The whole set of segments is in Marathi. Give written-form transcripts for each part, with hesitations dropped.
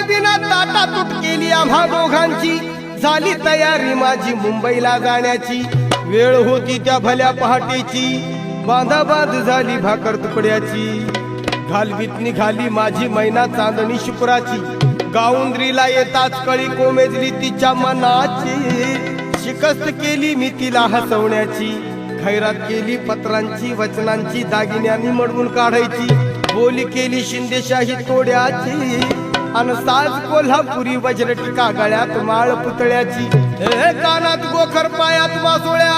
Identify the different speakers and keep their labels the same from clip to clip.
Speaker 1: मदतीनं ताटातूट केली आम्हा दोघांची. झाली तयारी माझी मुंबईला जाण्याची. वेळ होती त्या भल्या पहाटेची. बांधाबांध झाली भाकर तुकड्याची. घालवीत निघाली माझी मैना चांदणी शुक्राची. गाऊंद्रीला येताच कळी कोमेजली तिच्या मनाची. शिकस्त केली मी तिला हसवण्याची. खैरात केली पत्रांची वचनांची. दागिन्यांनी मडवून काढायची. बोली केली शिंदेशाही तोड्याची. अन साज कोल्हापुरी वज्रटिका गळ्यात माळ पुतळ्याची. कानात गोखर पायात मासोळ्या.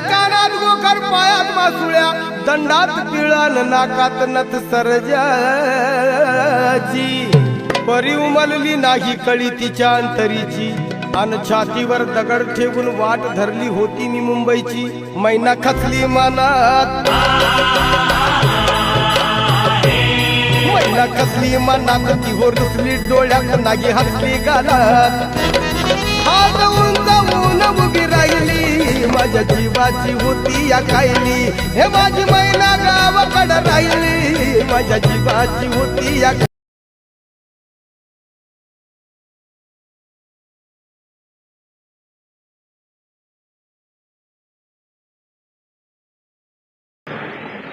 Speaker 1: कानात गोखर पायात मासोळ्या. दंडात पिळण नाकात नथ सरजाची. परी उमलली नाही कळी तिच्या अंतरीची. अन छातीवर दगड ठेवून वाट धरली होती मी मुंबईची. मैना खचली मनात. मैना खचली मनात. ती हो रुसली डोळ्यात नागी हसली गालात. हात उंचावून उभी राहिली. माझ्या जीवाची होती या कायली. हे माझी मैना गावाकडे राहिली. माझ्या जीवाची होती या.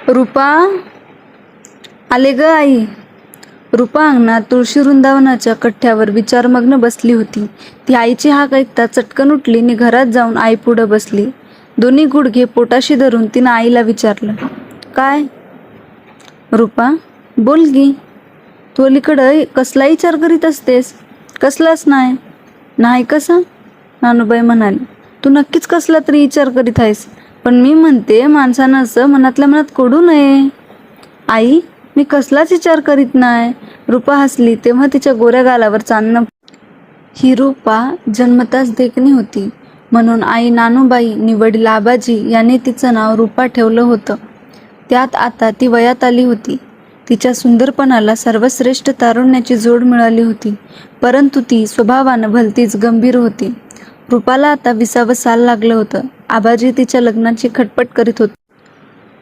Speaker 2: रूपा आले ग आई. रूपा अंगणात तुळशी वृंदावनाच्या कठ्ठ्यावर विचारमग्न बसली होती. ती आईची हाक ऐकता चटकन उठली आणि घरात जाऊन आई पुढं बसली. दोन्ही गुडघे पोटाशी धरून तिनं आईला विचारलं, काय रूपा बोल गी. तू अलीकडं कसला विचार करीत असतेस? कसलाच नाही. नाही कसा? नानूबाई म्हणाली, तू नक्कीच कसला तरी विचार करीत आहेस. पण मी म्हणते माणसानं असं मनातल्या मनात कोडू नये. आई मी कसलाच विचार करीत नाही. रूपा हसली तेव्हा तिच्या गोऱ्या गालावर चांदणं. ही रूपा जन्मताच देखणी होती म्हणून आई नानूबाई नि वडील आबाजी यांनी तिचं नाव रूपा ठेवलं होतं. त्यात आता ती वयात आली होती. तिच्या सुंदरपणाला सर्वश्रेष्ठ तारुण्याची जोड मिळाली होती. परंतु ती स्वभावानं भलतीच गंभीर होती. रूपाला आता 20 साल लागलं होतं. आबाजी तिच्या लग्नाची खटपट करीत होते.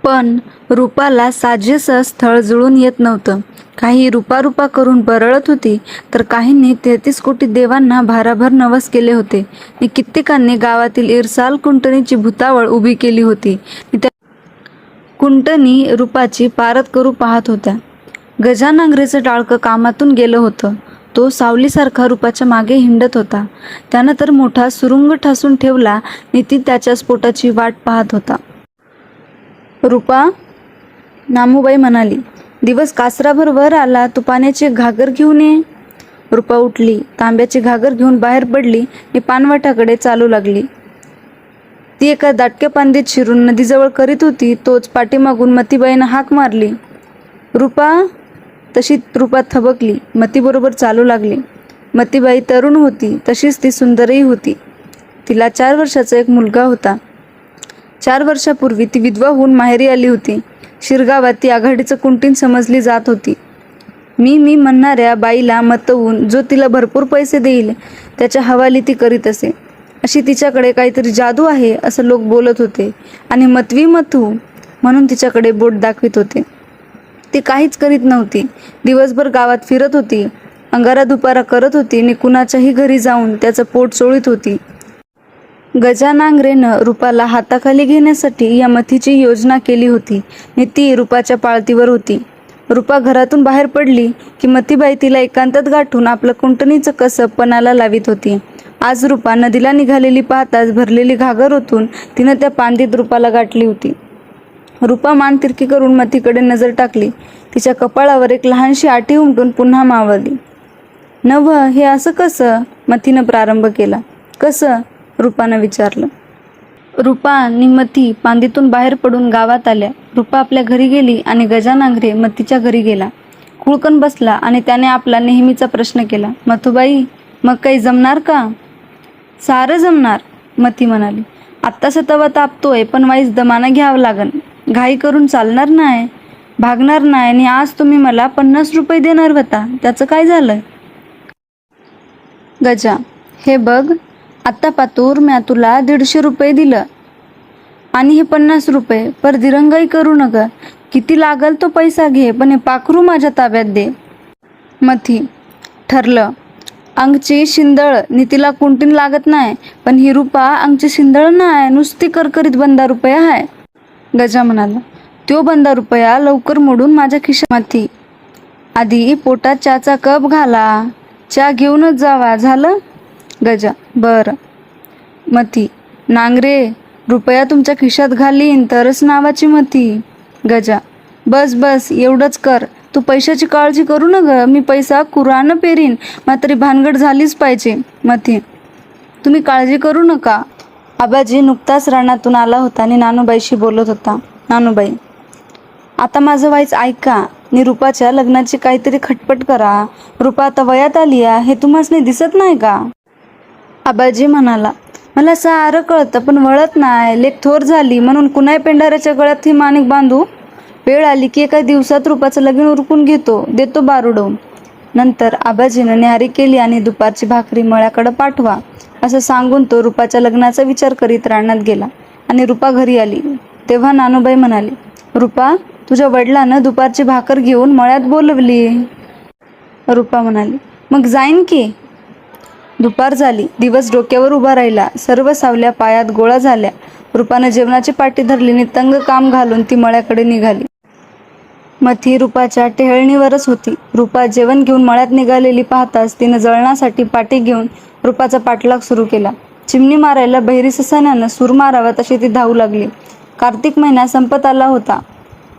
Speaker 2: पण रूपाला साजेसं स्थळ जुळून येत नव्हतं. काही रूपा करून बरळत होती तर काहींनी 33 कोटी देवांना भाराभर नवस केले होते आणि कित्येकांनी गावातील इरसाल कुंटणीची भुतावळ उभी केली होती. त्या कुंटणी रूपाची पारत करू पाहत होत्या. गजानांगरेचं टाळकं कामातून गेलं होतं. तो सावलीसारखा रूपाच्या मागे हिंडत होता. त्यानं तर मोठा सुरुंग ठासून ठेवला आणि ती त्याच्या स्फोटाची वाट पाहत होता. रूपा, नामूबाई म्हणाली, दिवस कासराभर वर आला, तू पाण्याची घागर घेऊन ये. रूपा उठली, तांब्याची घागर घेऊन बाहेर पडली आणि पानवाटाकडे चालू लागली. ती एका दाटक्या पांदीत शिरून नदीजवळ करीत होती. तोच पाठीमागून मतीबाईनं हाक मारली, रूपा. तशी रूपा थबकली. मतीबरोबर चालू लागली. मतीबाई तरुण होती, तशीच ती सुंदरही होती. तिला 4 वर्षाचा एक मुलगा होता. 4 वर्षापूर्वी ती विधवा होऊन माहेरी आली होती. शिरगावात ती आघाडीचं कुंटीन समजली जात होती. मी म्हणणाऱ्या बाईला मतवून जो तिला भरपूर पैसे देईल त्याच्या हवाली ती करीत असे. अशी तिच्याकडे काहीतरी जादू आहे असं लोक बोलत होते आणि मतू म्हणून तिच्याकडे बोट दाखवित होते. ती काहीच करीत नव्हती. दिवसभर गावात फिरत होती, अंगारा दुपारा करत होती आणि कुणाच्याही घरी जाऊन त्याचं पोट चोळीत होती. गजानांगरेनं रूपाला हाताखाली घेण्यासाठी या मथीची योजना केली होती आणि ती रूपाच्या पाळतीवर होती. रूपा घरातून बाहेर पडली की मतीबाई तिला एकांतात गाठून आपलं कुंटणीचं कसब पणाला लावित होती. आज रूपा नदीला निघालेली पाहताच भरलेली घागर ओतून तिनं त्या पांदीत रूपाला गाठली होती. रूपा मान तिरकी करून मतीकडे नजर टाकली. तिच्या कपाळावर एक लहानशी आठी उमटून पुन्हा मावळली. नव, हे असं कसं? मतीनं प्रारंभ केला. कसं? रूपानं विचारलं. रूपा आणि मती पांदीतून बाहेर पडून गावात आल्या. रूपा आपल्या घरी गेली आणि गजानांगरे मतीच्या घरी गेला. कुळकन बसला आणि त्याने आपला नेहमीचा प्रश्न केला, मथुबाई, मग काही जमणार का? सारं जमणार, मती म्हणाली. आत्ता सतवा तापतोय, पण वाईस दमानं घ्यावं लागन. घाई करून चालणार नाही, भागणार नाही. आणि आज तुम्ही मला 50 रुपये देणार होता, त्याचं काय झालं? गजा, हे बघ, आत्ता पातूर म्या तुला 150 रुपये दिलं आणि हे 50 रुपये. पर दिरंगाई करू नका. किती लागल तो पैसा घे, पण हे पाखरू माझ्या ताब्यात दे. मथी, ठरलं. अंगची शिंदळ नीतीला कुंटीन लागत नाही, पण ही रुपा अंगची शिंदळ नाही, नुसती करकरीत बंदा रुपया आहे. गजा म्हणाला, त्यो बंदा रुपया लवकर मोडून माझ्या खिशामध्ये. आधी पोटात चहाचा कप घाला, चहा घेऊनच जावा, झालं? गजा, बरं. मती, नांगरे, रुपया तुमच्या खिशात घालीन तरच नावाची मती. गजा, बस बस एवढंच कर, तू पैशाची काळजी करू न ग, मी पैसा कुरानं पेरीन, मात्र भानगड झालीच पाहिजे. मती, तुम्ही काळजी करू नका. आबाजी नुकताच रानातून आला होता आणि नानूबाईशी बोलत होता. नानूबाई, आता माझं व्हायचं ऐका, नि रुपाच्या लग्नाची काहीतरी खटपट करा. रुपा आता वयात आली आहे, हे तुम्हाला दिसत नाही का? आबाजी म्हणाला, मला सारं कळतं पण वळत नाही. लेक थोर झाली म्हणून कुणाही पेंढाऱ्याच्या गळ्यात ही माणिक बांधू? वेळ आली की एका दिवसात रुपाचं लगीन उरकून घेतो, देतो बार उडवून. नंतर आबाजीनं न्याहारी केली आणि दुपारची भाकरी मळ्याकडं पाठवा असं सांगून तो रुपाच्या लग्नाचा विचार करीत रानात गेला. आणि रुपा घरी आली तेव्हा नानूबाई म्हणाली, रुपा, तुझ्या वडिलानं दुपारची भाकर घेऊन मळ्यात बोलवली. रुपा म्हणाली, मग जाईन की. दुपार झाली, दिवस डोक्यावर उभा राहिला, सर्व सावल्या पायात गोळा झाल्या. रुपानं जेवणाची पाटी धरली आणि तंग काम घालून ती मळ्याकडे निघाली. मथी रुपाच्या टेहळणीवरच होती. रुपा जेवण घेऊन मळ्यात निघालेली पाहताच तिनं जळणासाठी पाटी घेऊन रुपाचा पाठलाग सुरू केला. चिमणी मारायला बहिरी ससाण्यानं सूर मारावा तशी ती धावू लागली. कार्तिक महिना संपत आला होता.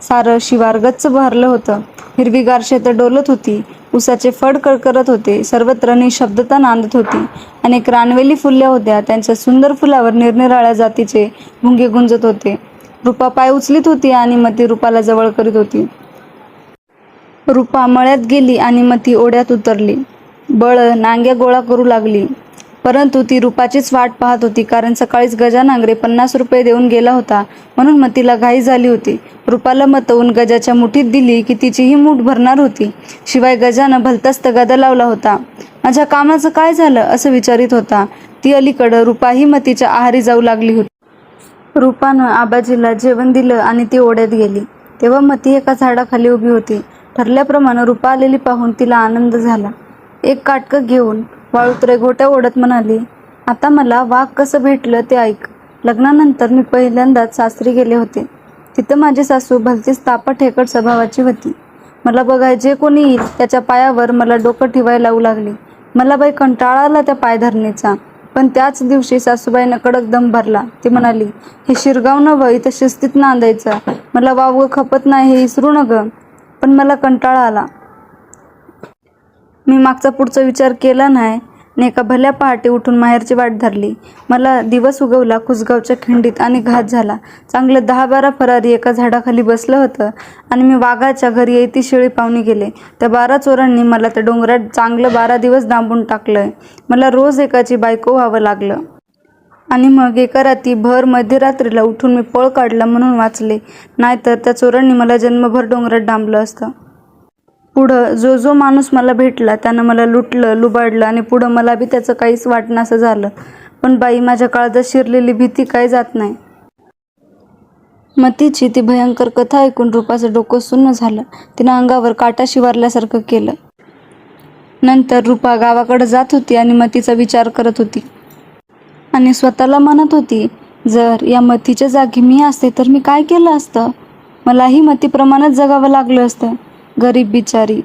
Speaker 2: सारं शिवार गच्च भरलं होतं. हिरवीगार शेतं डोलत होती. उसाचे फड करत होते. सर्वत्र निशब्दता नांदत होती. अनेक रानवेली फुलल्या होत्या. त्यांच्या सुंदर फुलावर निरनिराळ्या जातीचे भुंगे गुंजत होते. रुपा पाय उचलीत होती आणि मती रुपाला जवळ करीत होती. रुपा मळ्यात गेली आणि मती ओढ्यात उतरली. बळ नांग्या गोळा करू लागली. परंतु ती रुपाचीच वाट पाहत होती, कारण सकाळीच गजा नांगरे 50 रुपये देऊन गेला होता, म्हणून मतीला घाई झाली होती. रुपाला मतवून गजाच्या मुठीत दिली की तिचीही मूठ भरणार होती. शिवाय गजानं भलतस्त गदा लावला होता. माझ्या कामाचं काय झालं असं विचारित होता. ती अलीकडं रुपाही मतीच्या आहारी जाऊ लागली होती. रुपानं आबाजीला जेवण दिलं आणि ती ओढ्यात गेली. तेव्हा मती एका झाडाखाली उभी होती. ठरल्याप्रमाणे रुपा आलेली पाहून तिला आनंद झाला. एक काटकं घेऊन वाळूत रेघोट्या ओढत म्हणाली, आता मला वाघ कसं भेटलं ते ऐक. लग्नानंतर मी पहिल्यांदाच सासरी गेले होते. तिथं माझी सासू भलतीच तापट हेकट स्वभावाची होती. मला बघाय जे कोणी येईल त्याच्या पायावर मला डोकं ठेवायला लावू लागली. मला बाई कंटाळा आला त्या पायधरणीचा. पण त्याच दिवशी सासूबाईनं कडक दम भरला. ती म्हणाली, हे शिरगाव नव्हं, इथं शिस्तीत नांदायचं. मला वावगं खपत नाही हे इसरू न गं. पण मला कंटाळा आला. मी मागचा पुढचा विचार केला नाही आणि एका भल्या पहाटे उठून माहेरची वाट धरली. मला दिवस उगवला कुसगावच्या खिंडीत आणि घात झाला. चांगलं 10-12 फरारी एका झाडाखाली बसलं होतं आणि मी वाघाच्या घरी येती शेळी पाहुणी गेले. त्या 12 चोरांनी मला त्या डोंगरात चांगलं 12 दिवस डांबून टाकलंय. मला रोज एकाची बायको व्हावं लागलं. आणि मग एका रात्री भर मध्यरात्रीला उठून मी पळ काढला म्हणून वाचले, नाहीतर त्या चोरांनी मला जन्मभर डोंगरात डांबलं असतं. पुढं जो माणूस मला भेटला त्यानं मला लुटलं, लुबाडलं आणि पुढं मला बी त्याचं काहीच वाटणंसं झालं. पण बाई, माझ्या काळजात शिरलेली भीती काही जात नाही. मतीची ती भयंकर कथा ऐकून रुपाचं डोकं सुन्न झालं. तिनं अंगावर काटा शिवारल्यासारखं केलं. नंतर रुपा गावाकडे जात होती आणि मतीचा विचार करत होती आणि स्वतःला म्हणत होती, जर या मतीच्या जागी मी असते तर मी काय केलं असतं? मलाही मतीप्रमाणेच जगावं लागलं असतं. गरीब बिचारी.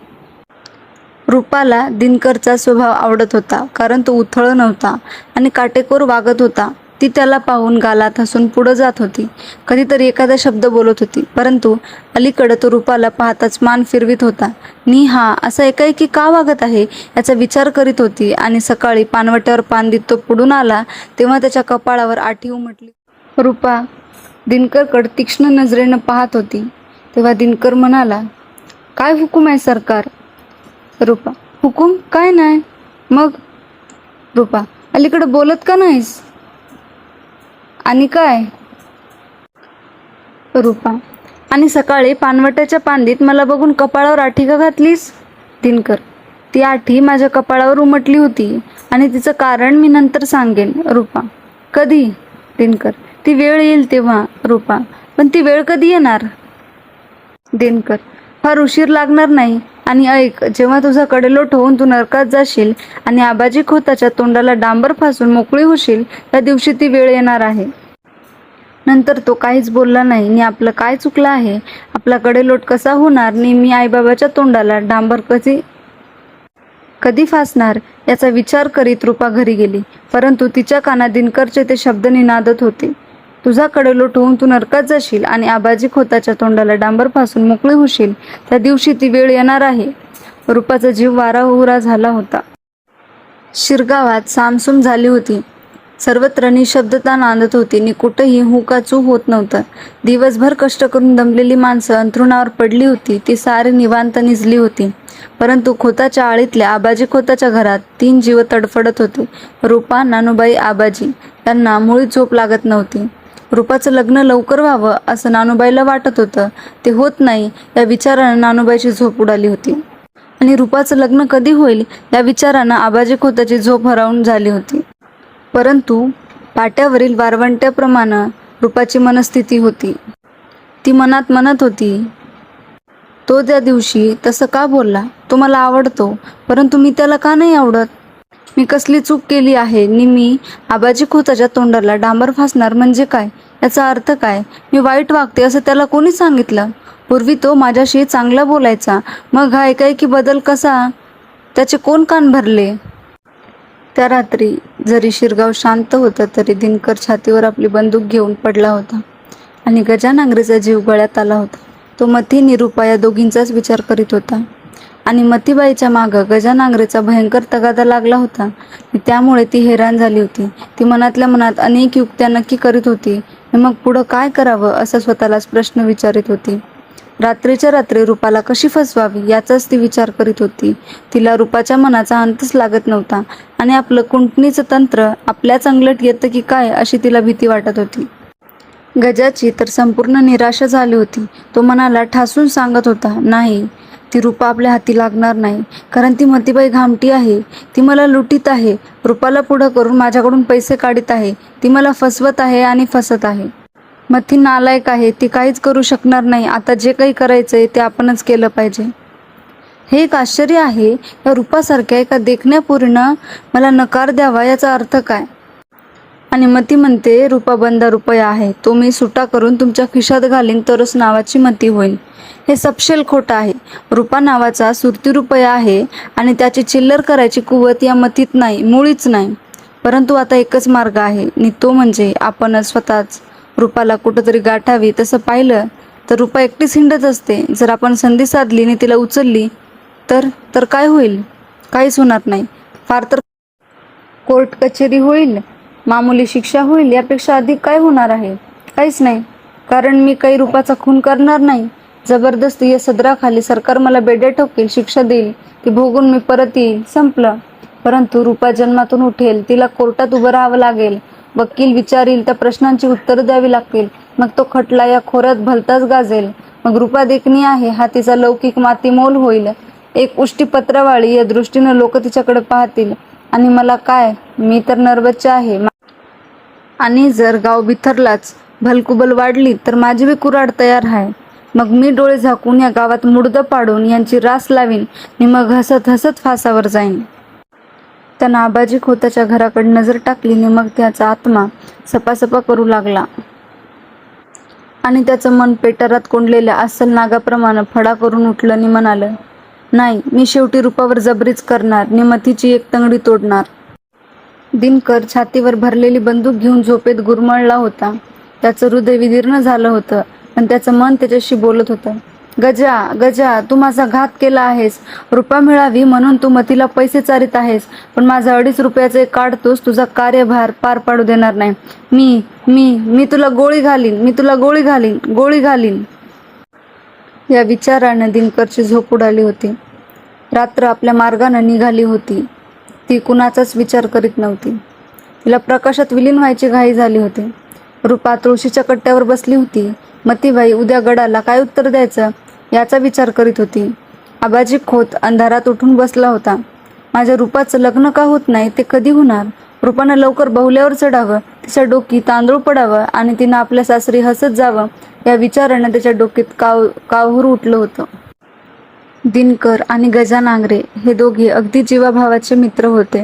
Speaker 2: रुपाला दिनकरचा स्वभाव आवडत होता, कारण तो उथळ नव्हता आणि काटेकोर वागत होता. ती त्याला पाहून गालात हसून पुढं जात होती. कधीतरी एखादा शब्द बोलत होती, परंतु अलीकडं तो रुपाला पाहताच मान फिरवित होता. नी हा असा एकाएकी का वागत आहे याचा विचार करीत होती. आणि सकाळी पानवट्यावर पान देत तो पुढून आला तेव्हा त्याच्या कपाळावर आठी उमटली. रुपा दिनकरकडे तीक्ष्ण नजरेनं पाहत होती. तेव्हा दिनकर म्हणाला, काय हुकूम आहे सरकार? रुपा, हुकूम काय नाही. मग? रुपा, अलीकडे बोलत का नाहीस? आणि काय? रुपा, आणि सकाळी पानवट्याच्या पांदीत मला बघून कपाळावर आठी का घातलीस? दिनकर, ती आठी माझ्या कपाळावर उमटली होती आणि तिचं कारण मी नंतर सांगेन. रुपा, कधी? दिनकर, ती वेळ येईल तेव्हा. रुपा, पण ती वेळ कधी येणार? दिनकर, फार उशीर लागणार नाही आणि ऐक, जेव्हा तुझा कडेलोट होऊन तू नरकात जाशील आणि आबाजी खोताच्या तोंडाला डांबर फासून मोकळी होशील, त्या दिवशी ती वेळ येणार आहे. नंतर तो काहीच बोलला नाही. नि आपलं काय चुकलं आहे, आपला कडेलोट कसा होणार, नि मी आईबाबाच्या तोंडाला डांबर कधी फासणार याचा विचार करीत रूपा घरी गेली. परंतु तिच्या कानात दिनकरचे ते शब्द निनादत होते. तुझा कडेलोट होऊन तू नरकात जाशील आणि आबाजी खोताच्या तोंडाला डांबर फासून मोकळी होशील, त्या दिवशी ती वेळ येणार आहे. रूपाचा जीव वाराहुरा झाला होता. शिरगावात सामसूम झाली होती. सर्वत्र निशब्दता नांदत होती. नि कुठंही हुकाचू होत नव्हतं. दिवसभर कष्ट करून दमलेली माणसं अंथरुणावर पडली होती. ती सारी निवांत निजली होती. परंतु खोताच्या आळीतल्या आबाजी खोताच्या घरात 3 जीव तडफडत होते. रूपा, नानूबाई, आबाजी. त्यांना मुळी झोप लागत नव्हती. रूपाचं लग्न लवकर व्हावं असं नानूबाईला वाटत होतं. ते होत नाही या विचारानं नानूबाईची झोप उडाली होती. आणि रूपाचं लग्न कधी होईल या विचारानं आबाजी खोताची झोप हरवून झाली होती. परंतु पाट्यावरील वारवंट्याप्रमाणे रूपाची मनस्थिती होती. ती मनात म्हणत होती, तो त्या दिवशी तसं का बोलला? तो मला आवडतो, परंतु मी त्याला का नाही आवडत? मी कसली चूक केली आहे? नि मी आबाजी खोताच्या तोंडाला डांबर फासणार म्हणजे काय? याचा अर्थ काय? मी वाईट वागते असं त्याला कोणी सांगितलं? पूर्वी तो माझ्याशी चांगला बोलायचा, मग हा एकाएकी बदल कसा? त्याचे कोण कान भरले? त्या रात्री जरी शिरगाव शांत होतं तरी दिनकर छातीवर आपली बंदूक घेऊन पडला होता आणि गजानांगरेचा जीव गळ्यात आला होता. तो मती निरूपा या दोघींचाच विचार करीत होता आणि मतीबाईच्या मागं गजानांगरेचा भयंकर तगादा लागला होता. त्यामुळे ती हैराण झाली होती. ती मनातल्या मनात अनेक युक्त्या नक्की करीत होती. मग पुढं काय करावं असं स्वतःलाच प्रश्न विचारित होती. रात्रीच्या रात्री रूपाला कशी फसवावी याचाच ती विचार करीत होती. तिला रूपाच्या मनाचा अंतच लागत नव्हता आणि आपलं कुंटणीचं तंत्र आपल्याच अंगलट येतं की काय अशी तिला भीती वाटत होती. गजाची तर संपूर्ण निराशा झाली होती. तो मनाला ठासून सांगत होता, नाही, ती रूपा आपल्या हाती लागणार नाही, कारण ती मतीबाई घामटी आहे. ती मला लुटीत आहे, रूपाला पुढं करून माझ्याकडून पैसे काढीत आहे. ती मला फसवत आहे आणि फसत आहे. मथी नालायक आहे, ती काहीच करू शकणार नाही. आता जे काही करायचंय ते आपणच केलं पाहिजे. हे एक आश्चर्य आहे, या रूपासारख्या एका देखण्या पोरीनं मला नकार द्यावा याचा अर्थ काय? आणि मती म्हणते रूपा बंदा रुपया आहे, तो मी सुटा करून तुमच्या खिशात घालीन तरच नावाची मती होईल. हे सपशेल खोटं आहे. रूपा नावाचा सुरती रुपया आहे आणि त्याची चिल्लर करायची कुवत या मतीत नाही, मुळीच नाही. परंतु आता एकच मार्ग आहे आणि तो म्हणजे आपणच स्वतःच रूपाला कुठंतरी गाठावी. तसं पाहिलं तर रूपा एकटीच हिंडत असते. जर आपण संधी साधली आणि तिला उचलली तर काय होईल? काहीच होणार नाही. फार तर कोर्ट कचेरी होईल, मामूली शिक्षा होईल. यापेक्षा अधिक काय होणार आहे? काहीच नाही. कारण मी काही रूपाचा खून करणार नाही. जबरदस्ती या सदराखाली सरकार मला बेड्या ठोकेल, शिक्षा देईल, ती भोगून मी परत येईल, संपलं. परंतु रूपा जन्मातून उठेल, तिला कोर्टात उभं राहावं लागेल, वकील विचारील, त्या प्रश्नांची उत्तरं द्यावी लागतील. मग तो खटला या खोऱ्यात भलताच गाजेल. मग रूपा देखणी आहे हा तिचा लौकिक मातीमोल होईल. एक उष्टी पत्रावाळी या दृष्टीनं लोक तिच्याकडे पाहतील. आणि मला काय? मी तर नर्वसचे आहे. आणि जर गाव बिथरलाच, भलकुबल वाढली तर माझी बी कुऱ्हाड तयार आहे. मग मी डोळे झाकून या गावात मुडदं पाडून यांची रास लावीन आणि मग हसत हसत फासावर जाईन. त्यानं आबाजी खोताच्या घराकडे नजर टाकली आणि मग त्याचा आत्मा सपासपा करू लागला आणि त्याचं मन पेटारात कोंडलेल्या अस्सल नागाप्रमाणे फडा करून उठलं आणि म्हणालं, नाही, मी शेवटी रूपावर जबरीच करणार, निमतीची एक तंगडी तोडणार. दिनकर छातीवर भरलेली बंदूक घेऊन झोपेत गुरमळला होता. त्याचं हृदय विदीर्ण झालं होतं, पण त्याचं मन त्याच्याशी बोलत होतं. गजा, गजा, तू माझा घात केला आहेस. रूपा मिळावी म्हणून तू मतीला पैसे चारित आहेस, पण माझा 2.5 रुपयाचे काढतोस. तुझा कार्यभार पार पाडू देणार नाही. मी मी मी तुला गोळी घालीन, मी तुला गोळी घालीन, गोळी घालीन. या विचारानं दिनकरची झोप उडाली होती. रात्र आपल्या मार्गानं निघाली होती. ती कुणाचाच विचार करीत नव्हती. तिला प्रकाशात विलीन व्हायची घाई झाली होती. रूपा तुळशीच्या कट्ट्यावर बसली होती. मतीबाई उद्या गडाला काय उत्तर द्यायचं याचा विचार करीत होती. आबाजी खोत अंधारात उठून बसला होता. माझ्या रूपाचं लग्न का होत नाही, ते कधी होणार? रूपानं लवकर बहुल्यावर चढावं, तिच्या डोकी तांदूळ पडावं आणि तिनं आपल्या सासरी हसत जावं या विचारानं त्याच्या डोक्यात कावहूर उठलं होतं. दिनकर आणि गजा नांगरे हे दोघे अगदी जीवाभावाचे मित्र होते.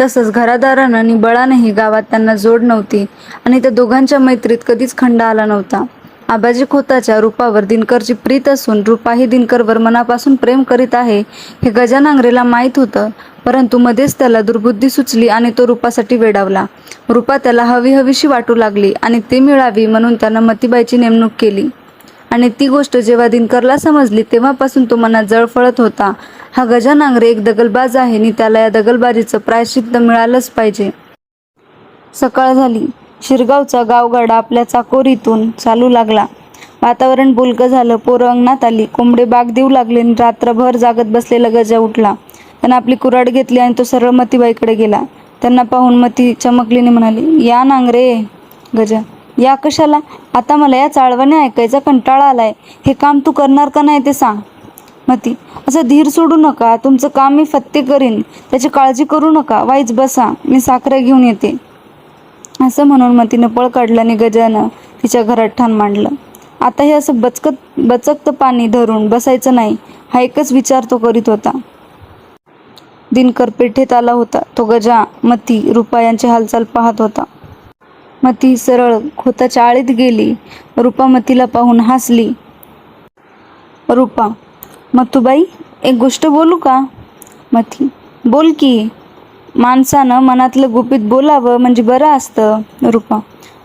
Speaker 2: तसंच घरादारानं आणि बळानंही गावात त्यांना जोड नव्हती आणि त्या दोघांच्या मैत्रीत कधीच खंड आला नव्हता. आबाजी खोताच्या रूपावर दिनकरची प्रीत असून रूपाही दिनकरवर मनापासून प्रेम करीत आहे हे गजा नांगरेला माहीत होतं. परंतु मध्येच त्याला दुर्बुद्धी सुचली आणि तो रूपासाठी वेडावला. रूपा त्याला हवी हवीशी वाटू लागली आणि ती मिळावी म्हणून त्यानं मतीबाईची नेमणूक केली. आणि ती गोष्ट जेव्हा दिनकरला समजली तेव्हापासून तो मनात जळफळत होता. हा गजा नांगरे एक दगलबाज आहे आणि त्याला या दगलबाजीचं प्रायश्चित्त मिळालंच पाहिजे. सकाळ झाली. शिरगावचा गावगाडा आपल्या चाकोरीतून चालू लागला. वातावरण बोलकं झालं. पोरं अंगणात आली. कोंबडे बाग देऊ लागले आणि रात्रभर जागत बसलेला गजा उठला. त्यानं आपली कुऱ्हाड घेतली आणि तो सरळ मतीबाईकडे गेला. त्यांना पाहून मती चमकलीने म्हणाली, या नांगरे. गजा, या कशाला? आता मला या चाळवाने ऐकायचा कंटाळा आलाय. हे काम तू करणार का नाही ते सांग. मती, असं धीर सोडू नका. तुमचं काम मी फत्ते करीन. त्याची काळजी करू नका. वाईच बसा, मी साखरे घेऊन येते. असं म्हणून मतीनं पळ काढलं आणि गजानं तिच्या घरात ठाण मांडलं. आता हे असं बचकत पाणी धरून बसायचं नाही, हा एकच विचार तो करीत होता. दिनकर पेठेत आला होता. तो गजा, मती, रूपा यांची हालचाल पाहत होता. मती सरळ खोताच्या आळीत गेली. रूपा मतीला पाहून हसली. रूपा, मथुबाई, एक गोष्ट बोलू का? मती, बोल की. माणसानं मनातलं गुपित बोलावं म्हणजे बरं असतं. रूपा,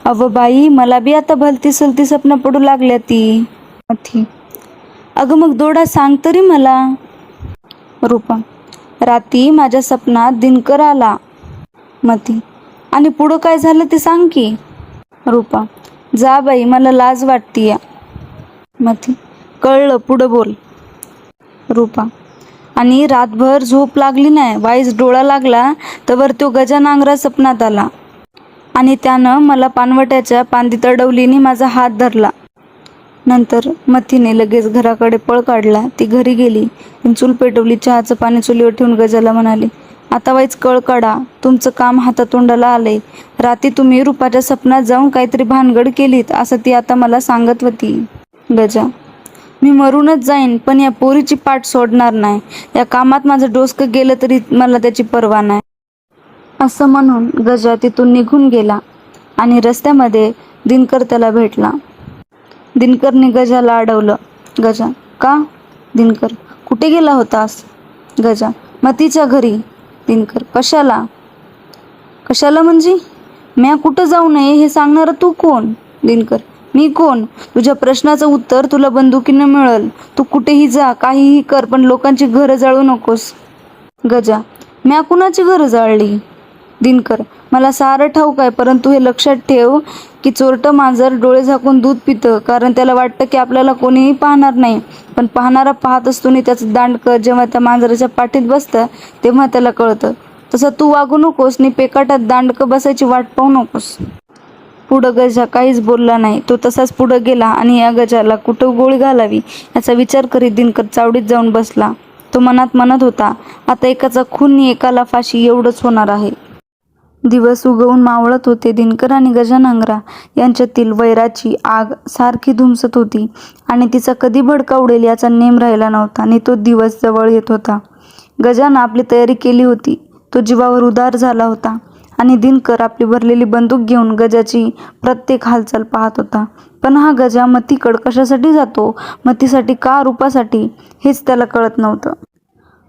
Speaker 2: अव बाई, मला बी आता भलती सलती स्वप्न पडू लागल्या ती. मथी, अगं मग दोडा सांग तरी मला. रूपा, राती माझ्या सपनात दिनकर आला. मती, आणि पुढं काय झालं ते सांग की. रूपा, जा बाई, मला लाज वाटतीया. मती, कळलं, पुढं बोल. रूपा, आणि रातभर झोप लागली नाही. वाईस डोळा लागला तर तो गजा नांगरा सपनात आला आणि त्यानं मला पानवट्याच्या पांदीत अडवलीने माझा हात धरला. नंतर मतीने लगेच घराकडे पळ काढला. ती घरी गेली. चूल पेटवली. चहाचं पाणी चुलीवर ठेवून गजाला म्हणाली, आता वाईच कळ काढा. तुमचं काम हातातोंडाला आलंय. रात्री तुम्ही रूपाच्या सपनात जाऊन काहीतरी भानगड केलीत असं ती आता मला सांगत होती. गजा, मी मरूनच जाईन पण या पोरीची पाठ सोडणार नाही. या कामात माझं डोसकं गेलं तरी मला त्याची पर्वा नाही. असं म्हणून गजा तिथून निघून गेला आणि रस्त्यामध्ये दिनकर त्याला भेटला. दिनकरने गजाला अडवलं. गजा, का? दिनकर, कुठे गेला होतास? गजा, मतीच्या घरी. दिनकर, कशाला? कशाला म्हणजे? म्या कुठं जाऊ नये हे सांगणारा तू कोण? दिनकर, मी कोण? तुझ्या प्रश्नाचं उत्तर तुला बंदुकीनं मिळेल. तू कुठेही जा, काहीही कर, पण लोकांची घरं जाळू नकोस. गजा, म्या कुणाची घरं जाळली? दिनकर, मला सारं ठाऊक आहे, परंतु हे लक्षात ठेव की चोरटं मांजर डोळे झाकून दूध पितं, कारण त्याला वाटतं की आपल्याला कोणीही पाहणार नाही, पण पाहणारा पाहत असतो आणि त्याचं दांडकं जेव्हा त्या मांजराच्या पाठीत बसतं तेव्हा त्याला कळतं. तसं तू वागू नकोस आणि पेकाटात दांडकं बसायची वाट पाहू नकोस. पुढं गजा काहीच बोलला नाही. तो तसाच पुढं गेला आणि या गजाला कुठं गोळी घालावी याचा विचार करीत दिनकर चावडीत जाऊन बसला. तो मनात म्हणत होता, आता एकाचा खून आणि एकाला फाशी एवढंच होणार आहे. दिवस उगवून मावळत होते. दिनकर आणि गजा नांगरा यांच्यातील वैराची आग सारखी धुमसत होती आणि तिचा कधी भडका उडेल याचा नेम राहिला नव्हता आणि तो दिवस जवळ येत होता. गजानं आपली तयारी केली होती. तो जीवावर उदार झाला होता आणि दिनकर आपली भरलेली बंदूक घेऊन गजाची प्रत्येक हालचाल पाहत होता. पण हा गजा मतीकडं कशासाठी जातो? मतीसाठी का रूपासाठी? हेच त्याला कळत नव्हतं.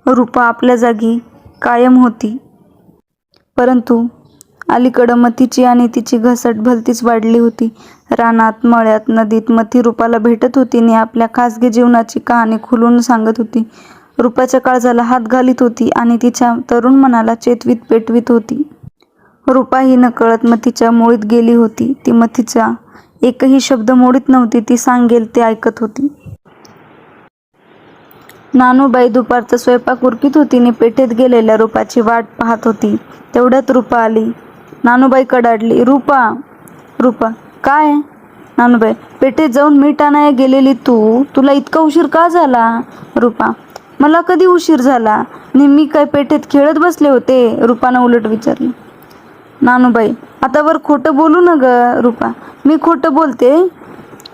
Speaker 2: रूपा आपल्या जागी कायम होती, परंतु अलीकडं मतीची आणि तिची घसट भलतीच वाढली होती. रानात, मळ्यात, नदीत मती रूपाला भेटत होती आणि आपल्या खासगी जीवनाची कहाणी खुलून सांगत होती. रूपाच्या काळजाला हात घालीत होती आणि तिच्या तरुण मनाला चेतवीत पेटवीत होती. रूपा ही नकळत मतीच्या मोळीत गेली होती. ती मतीचा एकही शब्द मोडीत नव्हती. ती सांगेल ते ऐकत होती. नानूबाई दुपारचा स्वयंपाक उरकीत होती आणि पेठेत गेलेल्या रूपाची वाट पाहत होती. तेवढ्यात रूपा आली. नानूबाई कडाडली, रूपा. रूपा, काय? नानूबाई, पेठेत जाऊन मीठ आणायला गेलेली तुला इतका उशीर का झाला? रूपा, मला कधी उशीर झाला? आणि मी काय पेठेत खेळत बसले होते? रूपानं उलट विचारलं. नानूबाई, आता वर खोटं बोलू न ग. रूपा, मी खोटं बोलते?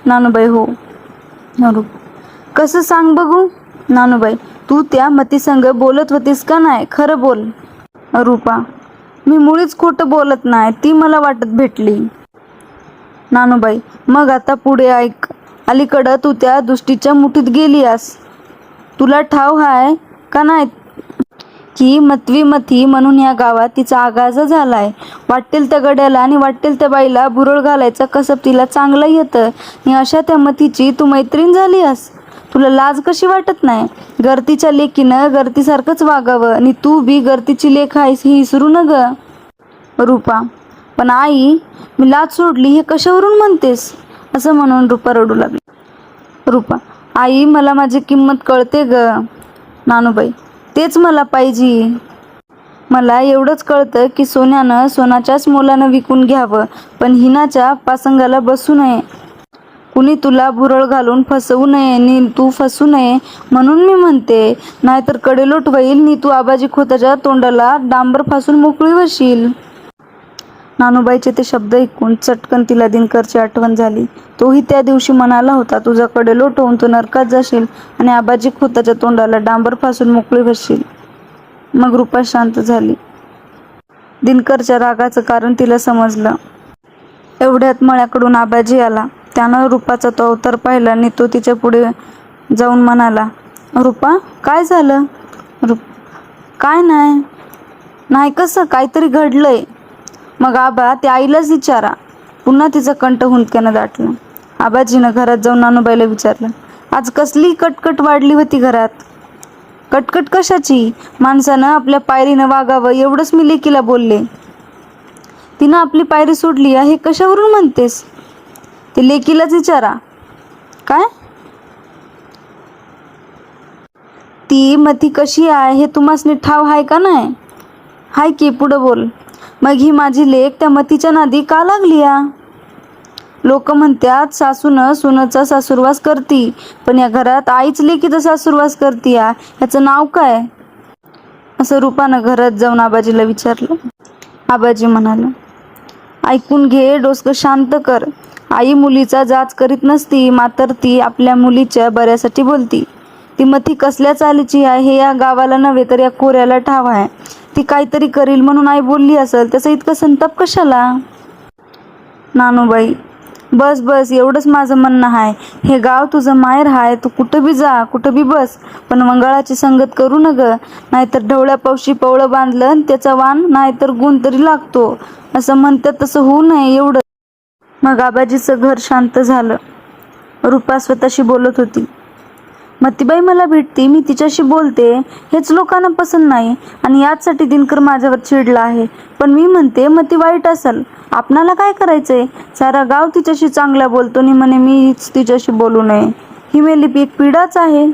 Speaker 2: नानूबाई, हो. रूपा, कसं सांग बघू? नानूबाई, तू त्या मतीसंग बोलत होतीस का नाही, खरं बोल. रूपा, मी मुळीच खोटं बोलत नाही, ती मला वाटत भेटली. नानूबाई, मग आता पुढे ऐक. अलीकडं तू त्या दुष्टीच्या मुठीत गेलीयास. तुला ठाव हाय का नाही की मतवी मथी म्हणून या गावात तिचा आगाजा झालाय. वाटेल त्या गड्याला आणि वाटेल त्या बाईला भुरळ घालायचं कसब तिला चांगलं येतं. आणि अशा त्या मथीची तू मैत्रीण झालीयास. तुला लाज कशी वाटत नाही? गर्तीच्या लेकीनं गर्तीसारखंच वागावं आणि तू बी गर्तीची लेख आहेस ही विसरू न ग. रूपा, पण आई, मी लाज सोडली हे कशावरून म्हणतेस? असं म्हणून रूपा रडू लागली. रूपा, आई, मला माझी किंमत कळते ग. नानूबाई, तेच मला पाहिजे. मला एवढंच कळतं की सोन्यानं सोनाच्याच मोलानं विकून घ्यावं, पण हिनाच्या पासंगाला बसू नये. कुणी तुला भुरळ घालून फसवू नये आणि तू फसू नये म्हणून मी म्हणते. नाहीतर कडेलोट होईल नी तू आबाजी खोताच्या तोंडाला डांबर फासून मोकळी होशील. नानूबाईचे ते शब्द ऐकून चटकन तिला दिनकरची आठवण झाली. तोही त्या दिवशी म्हणाला होता, तुझ्याकडे लोट होऊन तू नरकात जाशील आणि आबाजी खोताच्या तोंडाला डांबर फासून मोकळी होशील. मग रूपा शांत झाली. दिनकरच्या रागाचं कारण तिला समजलं. एवढ्यात मळ्याकडून आबाजी आला. त्यानं रूपाचा तो अवतार पाहिला आणि तो तिच्या पुढे जाऊन म्हणाला, रूपा, काय झालं? काय नाही. नाही कसं, काहीतरी घडलंय. मग आबा, त्या आईलाच विचारा. पुन्हा तिचा कंठ हुंदक्यानं दाटला. आबाजीनं घरात जाऊन नानूबाईला विचारलं, आज कसली कटकट वाढली होती घरात? कटकट कशाची? माणसानं आपल्या पायरीनं वागावं एवढंच मी लेकीला बोलले. तिनं आपली पायरी सोडली हे कशावरून म्हणतेस? ते लेकीलाच विचारा. काय? ती मती कशी आहे हे तुम्हासनी ठाव आहे का नाही? हाय की, पुढं बोल. मग ही माझी लेक त्या मतीच्या नादी का लागली या? लोक म्हणतात सासूनं सुनचा सासूरवास करती, पण या घरात आईच लेकीचा सासूरवास करती या, याचं नाव काय? असं रूपानं घरात जाऊन आबाजीला विचारलं. आबाजी म्हणाला, ऐकून घे, डोसकं शांत कर. आई मुलीचा जाच करीत नसती, मात्र ती आपल्या मुलीच्या बऱ्यासाठी बोलती. ती मथी कसल्या चालीची आहे हे या गावाला नव्हे तर या कोऱ्याला ठाव आहे. ती काहीतरी करील म्हणून आई बोलली असेल, त्याचा इतका संताप कशाला? नानूबाई, बस बस, एवढंच माझं म्हणणं आहे. हे गाव तुझं माहेर आहे, तू कुठं बी जा, कुठं बी बस, पण मंगळाची संगत करू न ग. नाहीतर ढवळ्या पावशी पवळं बांधलं आणि त्याचा वाण नाहीतर गुण तरी लागतो. असं म्हणतात तसं होऊ नये एवढं. मग आबाजीचं घर शांत झालं. रूपा स्वतःशी बोलत होती. मतीबाई मला भेटती, मी तिच्याशी बोलते, हेच लोकांना पसंत नाही आणि याचसाठी दिनकर माझ्यावर चिडला आहे. पण मी म्हणते मती वाईट असेल, आपणाला काय करायचंय? सारा गाव तिच्याशी चांगला बोलतो आणि म्हणे मीच तिच्याशी बोलू नये. ही मेली एक पिढाच आहे.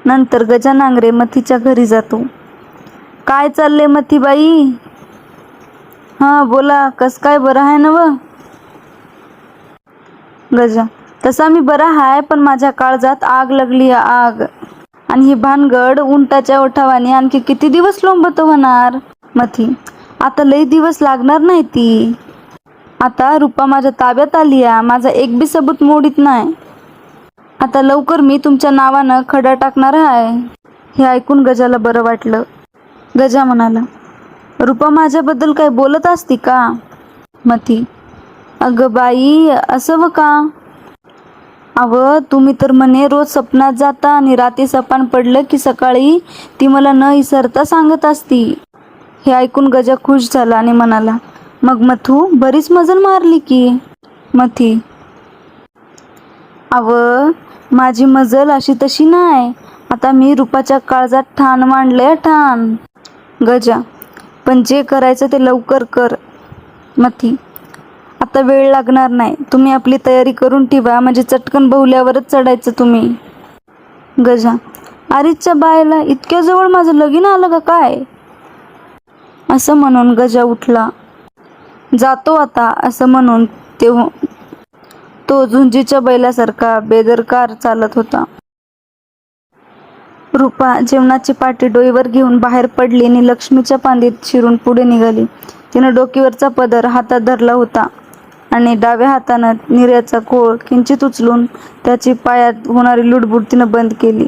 Speaker 2: नंतर गजानांगरे मतीच्या घरी जातो. काय चाललंय मतीबाई? हां बोला, कस काय, बरं आहे ना व? गजा, तसा मी बरा हाय, पण माझ्या काळजात आग लागली, आग. आणि ही भानगड उंटाच्या ओठावाने आणखी किती दिवस लोंबत होणार? मथी, आता लई दिवस लागणार नाही ती. आता रूपा माझ्या ताब्यात आली आहे, माझा एक बी सबूत मोडीत नाही. आता लवकर मी तुमच्या नावानं खडा टाकणार आहे. हे ऐकून गजाला बरं वाटलं. गजा म्हणाला, रूपा माझ्याबद्दल काय बोलत असती का? मथी, अगं बाई, असं व का? अव, तुम्ही तर म्हणे रोज स्वप्नात जाता आणि रात्री सपान पडलं की सकाळी ती मला न विसरता सांगत असती. हे ऐकून गजा खुश झाला आणि म्हणाला, मग मथू बरीच मजल मारली की. मथी, अव, माझी मजल अशी तशी नाही. आता मी रूपाच्या काळजात ठाण मांडलंय, ठाण. गजा, पण जे करायचं ते लवकर कर. मथी, आता वेळ लागणार नाही, तुम्ही आपली तयारी करून ठेवा, म्हणजे चटकन बहुल्यावरच चढायचं तुम्ही. गजा, आरीच्या बायला इतक्या जवळ माझं लगीन आलं का काय? असं म्हणून गजा उठला. जातो आता, असं म्हणून तो झुंजीच्या बैलासारखा बेदरकार चालत होता. रूपा जेवणाची पाटी डोईवर घेऊन बाहेर पडली आणि लक्ष्मीच्या पांदीत शिरून पुढे निघाली. तिनं डोकीवरचा पदर हातात धरला होता आणि डाव्या हातानं निर्याचा कोळ किंचित उचलून त्याची पायात होणारी लुडबुड तिनं बंद केली.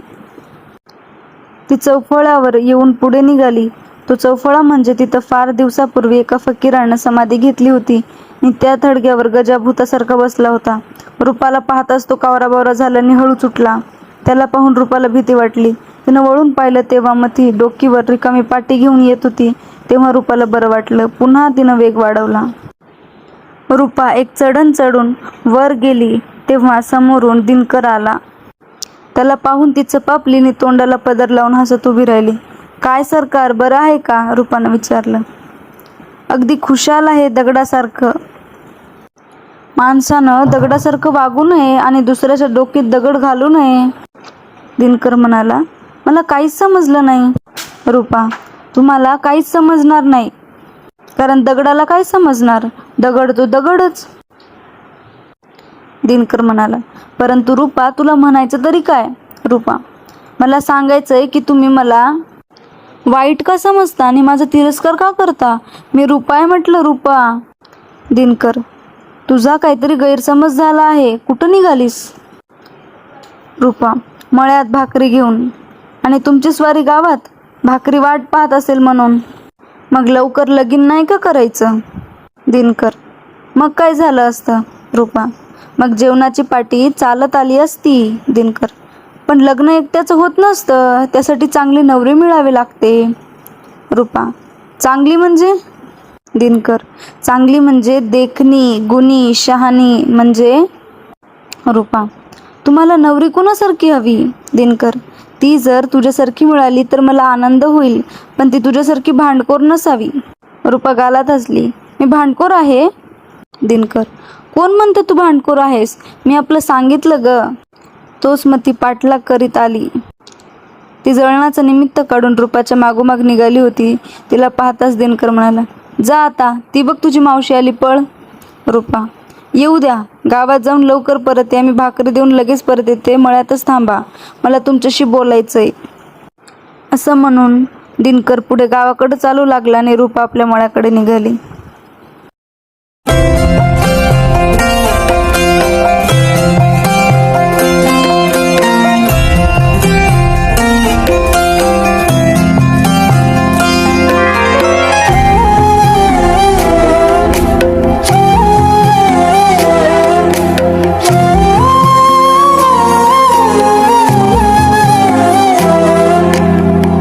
Speaker 2: ती चौफळावर येऊन पुढे निघाली. तो चौफळा म्हणजे तिथं फार दिवसापूर्वी एका फकीरानं समाधी घेतली होती आणि त्या थडग्यावर गजा भूतासारखा बसला होता. रूपाला पाहताच तो कावराबावरा झाला आणि हळूच उठला. त्याला पाहून रूपाला भीती वाटली. तिनं वळून पाहिलं तेव्हा मथी डोकीवर रिकामी पाटी घेऊन येत होती. तेव्हा रूपाला बरं वाटलं. पुन्हा तिनं वेग वाढवला. रूपा एक चढण चढून वर गेली तेव्हा समोरून दिनकर आला. त्याला पाहून ती चपापलीने तोंडाला पदर लावून हसत उभी राहिली. काय सरकार, बरं आहे का? रूपानं विचारलं. अगदी खुशाल आहे, दगडासारखं. माणसानं दगडासारखं वागू नये आणि दुसऱ्याच्या डोक्यात दगड घालू नये, दिनकर म्हणाला. मला काहीच समजलं नाही. रूपा, तुम्हाला काहीच समजणार नाही, कारण दगडाला काय समजणार? दगड तो दगडच, दिनकर म्हणाला. परंतु रूपा, तुला म्हणायचं तरी काय? रूपा, मला सांगायचंय की तुम्ही मला वाईट का समजता आणि माझा तिरस्कार का करता? मी रूपा आहे म्हटलं, रूपा. दिनकर, तुझा काहीतरी गैरसमज झाला आहे. कुठं निघालीस? रूपा, मळ्यात भाकरी घेऊन. आणि तुमची स्वारी गावात? भाकरी वाट पाहत असेल म्हणून. मग लवकर लगीन नाही का करायचं? दिनकर, मग काय झालं असतं? रूपा, मग जेवणाची पाटी चालत आली असती. दिनकर, पण लग्न एकट्याचं होत नसतं, त्यासाठी चांगली नवरी मिळावी लागते. रूपा, चांगली म्हणजे? दिनकर, चांगली म्हणजे देखणी, गुणी, शहाणी म्हणजे. रूपा, तुम्हाला नवरी कोणासारखी हवी? दिनकर, ती जर तुझ्यासारखी मिळाली तर मला आनंद होईल, पण ती तुझ्यासारखी भांडखोर नसावी. रूपा गालात हसली. मी भांडखोर आहे? दिनकर, कोण म्हणतं तू भांडखोर आहेस? मी आपलं सांगितलं ग. तोच मग ती पाठलाग करीत आली. ती जळणाचं निमित्त काढून रूपाच्या मागोमाग निघाली होती. तिला पाहताच दिनकर म्हणाला, जा आता, ती बघ तुझी मावशी आली, पळ. रूपा, येऊ द्या, गावात जाऊन लवकर परत या. मी भाकरी देऊन लगेच परत येते, मळ्यातच थांबा, मला तुमच्याशी बोलायचंय. असं म्हणून दिनकर पुढे गावाकडे चालू लागला आणि रूपा आपल्या मळ्याकडे निघाली.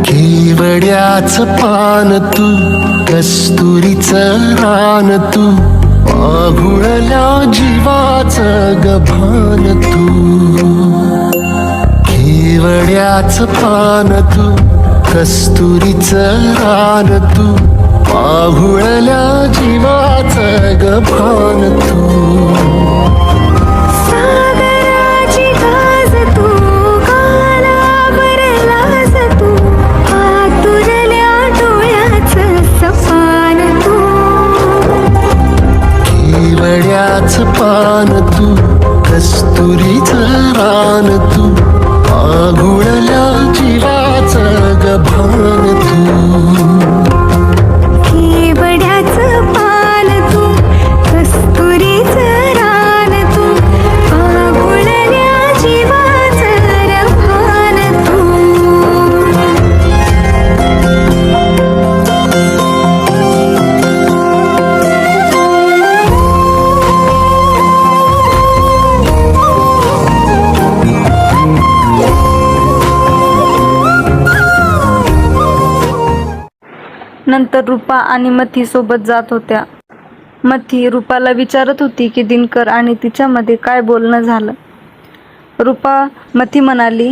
Speaker 3: केवड्याचं पान तू, कस्तुरीचं रान तू, आघुळल्या जीवाचं गभान तू. केवड्याचं पान तू, कस्तुरीचं रान तू, आघुळल्या जीवाचं गभान तू. पान तू, कस्तुरीचं रान तू, आघुळल्या जीवाचं गभान तू.
Speaker 4: केवड्याचं पान तू, कस्तुरीचं रान तू, आघुळल्या जीवाचं गभान तू.
Speaker 2: नंतर रूपा आणि मथी सोबत जात होत्या. मथी रूपाला विचारत होती की दिनकर आणि तिच्यामध्ये काय बोलणं झालं. रूपा मथी म्हणाली,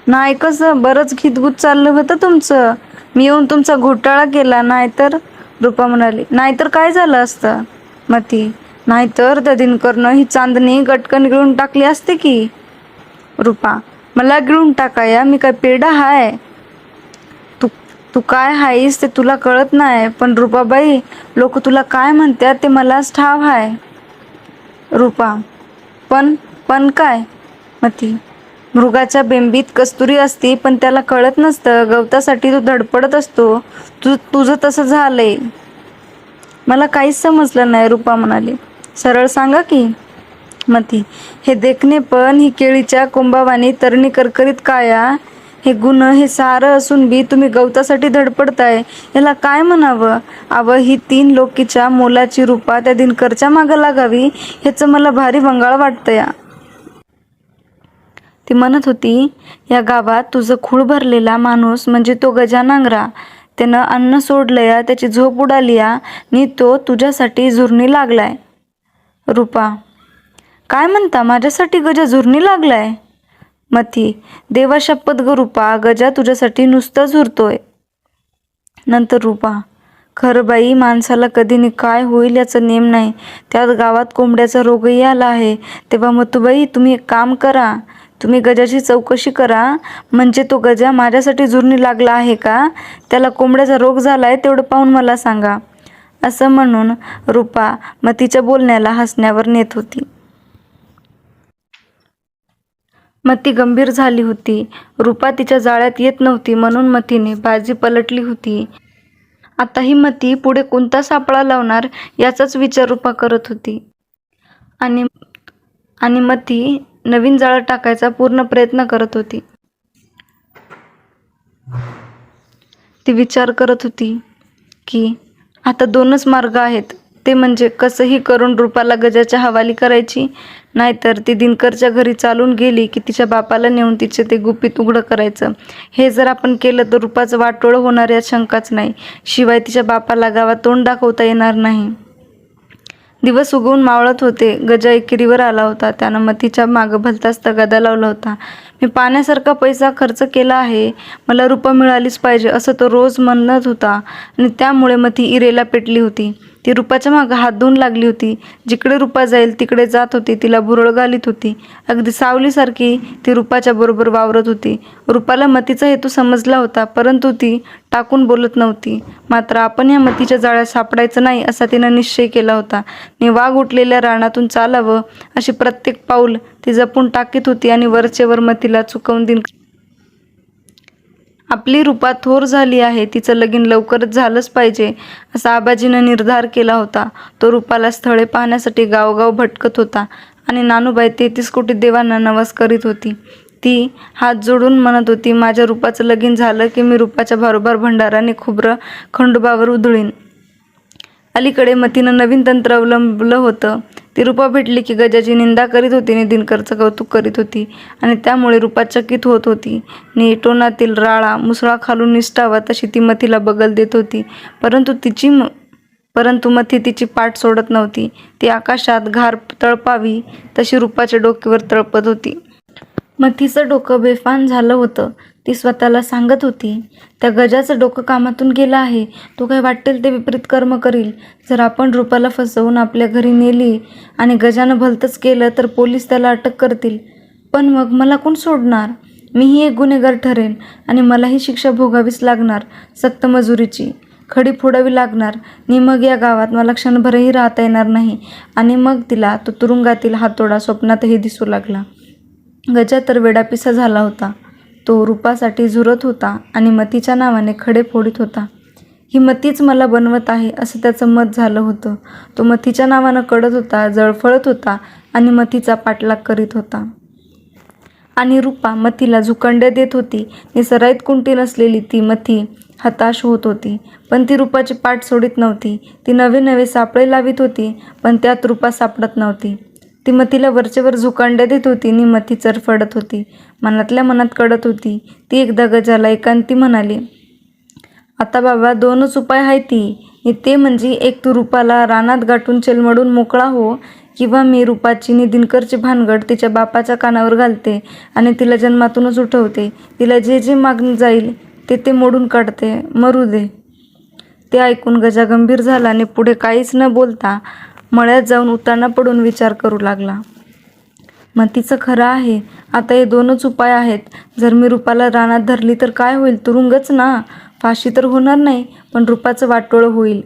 Speaker 2: नाही, कसं बरंच खितगुत चाललं होतं तुमचं. मी येऊन तुमचा घोटाळा केला, नाहीतर. रूपा म्हणाली, नाहीतर काय झालं असतं? मथी, नाहीतर त्या दिनकरनं ही चांदणी गटकन गिळून टाकली असते की. रूपा, मला गिळून टाकाया? मी काय पेढा हाय? तू काय हायस ते तुला कळत नाही, पण रूपाबाई, लोक तुला काय म्हणतात ते मलाच ठाव आहे. रूपा, पण काय? मथी, मृगाच्या बेंबीत कस्तुरी असती, पण त्याला कळत नसतं. गवतासाठी तू धडपडत असतो. तुझं तसं झालंय. मला काहीच समजलं नाही. रूपा म्हणाली, सरळ सांगा की. मती, हे देखणे पण ही केळीच्या कोंबावानी तरणी करकरीत काया, हे गुण हे सारं असून बी तुम्ही गवतासाठी धडपडताय, याला काय म्हणावं? ही 3 लोकीच्या मोलाची रूपा त्या दिनकरच्या मागं लागावी, ह्याचं मला भारी वंगाळ वाटतं या. ती म्हणत होती, या गावात तुझं खूळ भरलेला माणूस म्हणजे तो गजा नांगरा. त्यानं अन्न सोडलंया, त्याची झोप उडाली या, नी तो तुझ्यासाठी झुरणी लागलाय. रूपा, काय म्हणता, माझ्यासाठी गजा झुरणी लागलाय? मथी, देवा शपथ ग रूपा, गजा तुझ्यासाठी नुसतं झुरतोय. नंतर रूपा, खरं बाई, माणसाला कधी नि काय होईल याचं नेम नाही. त्यात गावात कोंबड्याचा रोगही आला आहे. तेव्हा मतूबाई, तुम्ही एक काम करा, तुम्ही गजाची चौकशी करा, म्हणजे तो गजा माझ्यासाठी झुरणी लागला आहे का, त्याला कोंबड्याचा रोग झालाय तेवढं पाहून मला सांगा. असं म्हणून रूपा मतीच्या बोलण्याला हसण्यावर नेत होती. मती गंभीर झाली होती. रूपा तिच्या जाळ्यात येत नव्हती म्हणून मतीने बाजी पलटली होती. आता ही मती पुढे कोणता सापळा लावणार याचाच विचार रूपा करत होती. आणि मती नवीन जाळं टाकायचा पूर्ण प्रयत्न करत होती. ती विचार करत होती की आता 2च मार्ग आहेत, ते म्हणजे कसंही करून रूपाला गजाच्या हवाली करायची, नाहीतर ती दिनकरच्या घरी चालून गेली की तिच्या बापाला नेऊन तिचे ते गुपित उघडं करायचं. हे जर आपण केलं तर रूपाचं वाटोळं होणार यात शंकाच नाही. शिवाय तिच्या बापाला गावात तोंड दाखवता येणार नाही. दिवस उगवून मावळत होते. गजा एकेरीवर आला होता. त्यानं मतीच्या मागं भलताच तगादा लावला होता. मी पाण्यासारखा पैसा खर्च केला आहे, मला रूपा मिळालीच पाहिजे असं तो रोज म्हणत होता. आणि त्यामुळे मती इरेला पेटली होती. ती रूपाच्या मागं हात धुवून लागली होती. जिकडे रूपा जाईल तिकडे जात होती. तिला भुरळ घालीत होती. अगदी सावलीसारखी ती रूपाच्या बरोबर वावरत होती. रूपाला मतीचा हेतू समजला होता, परंतु ती टाकून बोलत नव्हती. मात्र आपण या मतीच्या जाळ्यात सापडायचं नाही असा तिनं निश्चय केला होता. वाघ उठलेल्या रानातून चालावं अशी प्रत्येक पाऊल ती जपून टाकीत होती. आणि वरचेवर मतीला चुकवून दिन आपली रूपा थोर झाली आहे, तिचं लगीन लवकरच झालंच पाहिजे असा आबाजीनं निर्धार केला होता. तो रूपाला स्थळे पाहण्यासाठी गावगाव भटकत होता. आणि नानूबाई 33 कोटी देवांना नवस करीत होती. ती हात जोडून म्हणत होती, माझ्या रूपाचं लगीन झालं की मी रूपाच्या भारोभार भंडाराने खुबरं खंडोबावर उधळीन. अलीकडे मतीनं नवीन तंत्र अवलंबलं होतं. ती रूपा भेटली की गजाची निंदा करीत होती आणि दिनकरचं कौतुक करीत होती. आणि त्यामुळे रूपा चकित होत होती. नी टोनातील राळा मुसळा खालून निष्ठावा तशी ती मतीला बगल देत होती. परंतु मथी तिची पाठ सोडत नव्हती. ती आकाशात घार तळपावी तशी रूपाच्या डोक्यावर तळपत होती. मथीचं डोकं बेफान झालं होतं. ती स्वतःला सांगत होती, त्या गजाचं डोकं कामातून गेलं आहे. तो काय वाटेल ते विपरीत कर्म करील. जर आपण रूपाला फसवून आपल्या घरी नेली आणि गजानं भलतंच केलं तर पोलीस त्याला अटक करतील. पण मग मला कोण सोडणार? मीही एक गुन्हेगार ठरेन आणि मलाही शिक्षा भोगावीच लागणार. सक्त मजुरीची खडी फोडावी लागणार. नि मग या गावात मला क्षणभरही राहता येणार नाही. आणि मग तिला तो तुरुंगातील हातोडा स्वप्नातही दिसू लागला. गजा तर वेडापिसा झाला होता. तो रूपासाठी झुरत होता आणि मतीच्या नावाने खडे फोडीत होता. ही मतीच मला बनवत आहे असं त्याचं मत झालं होतं. तो मतीच्या नावानं कळत होता, जळफळत होता आणि मतीचा पाठलाग करीत होता. आणि रूपा मतीला झुकंड्या देत होती. निसराईत कुंटी नसलेली ती मती हताश होत होती. पण ती रूपाची पाठ सोडित नव्हती. ती नवे नवे सापळे लावित होती, पण त्यात रूपा सापडत नव्हती. ती मतीला वरचेवर झुकांड्या देत होती आणि मती चरफडत होती. मनातल्या मनात कळत होती. ती एकदा गजाला एकांती म्हणाली, आता बाबा 2च उपाय आहे ती. ते म्हणजे एक तू रूपाला रानात गाठून चेलमडून मोकळा हो, किंवा मी रूपाची नि दिनकरची भानगड तिच्या बापाच्या कानावर घालते आणि तिला जन्मातूनच उठवते. तिला जे जे मागून जाईल ते मोडून काढते. मरू दे. ते ऐकून गजा गंभीर झाला आणि पुढे काहीच न बोलता मळ्यात जाऊन उताना पडून विचार करू लागला. मतीचं खरं आहे. आता हे 2च उपाय आहेत. जर मी रूपाला रानात धरली तर काय होईल? तुरुंगच ना. फाशी तर होणार नाही, पण रूपाचं वाटोळं होईल.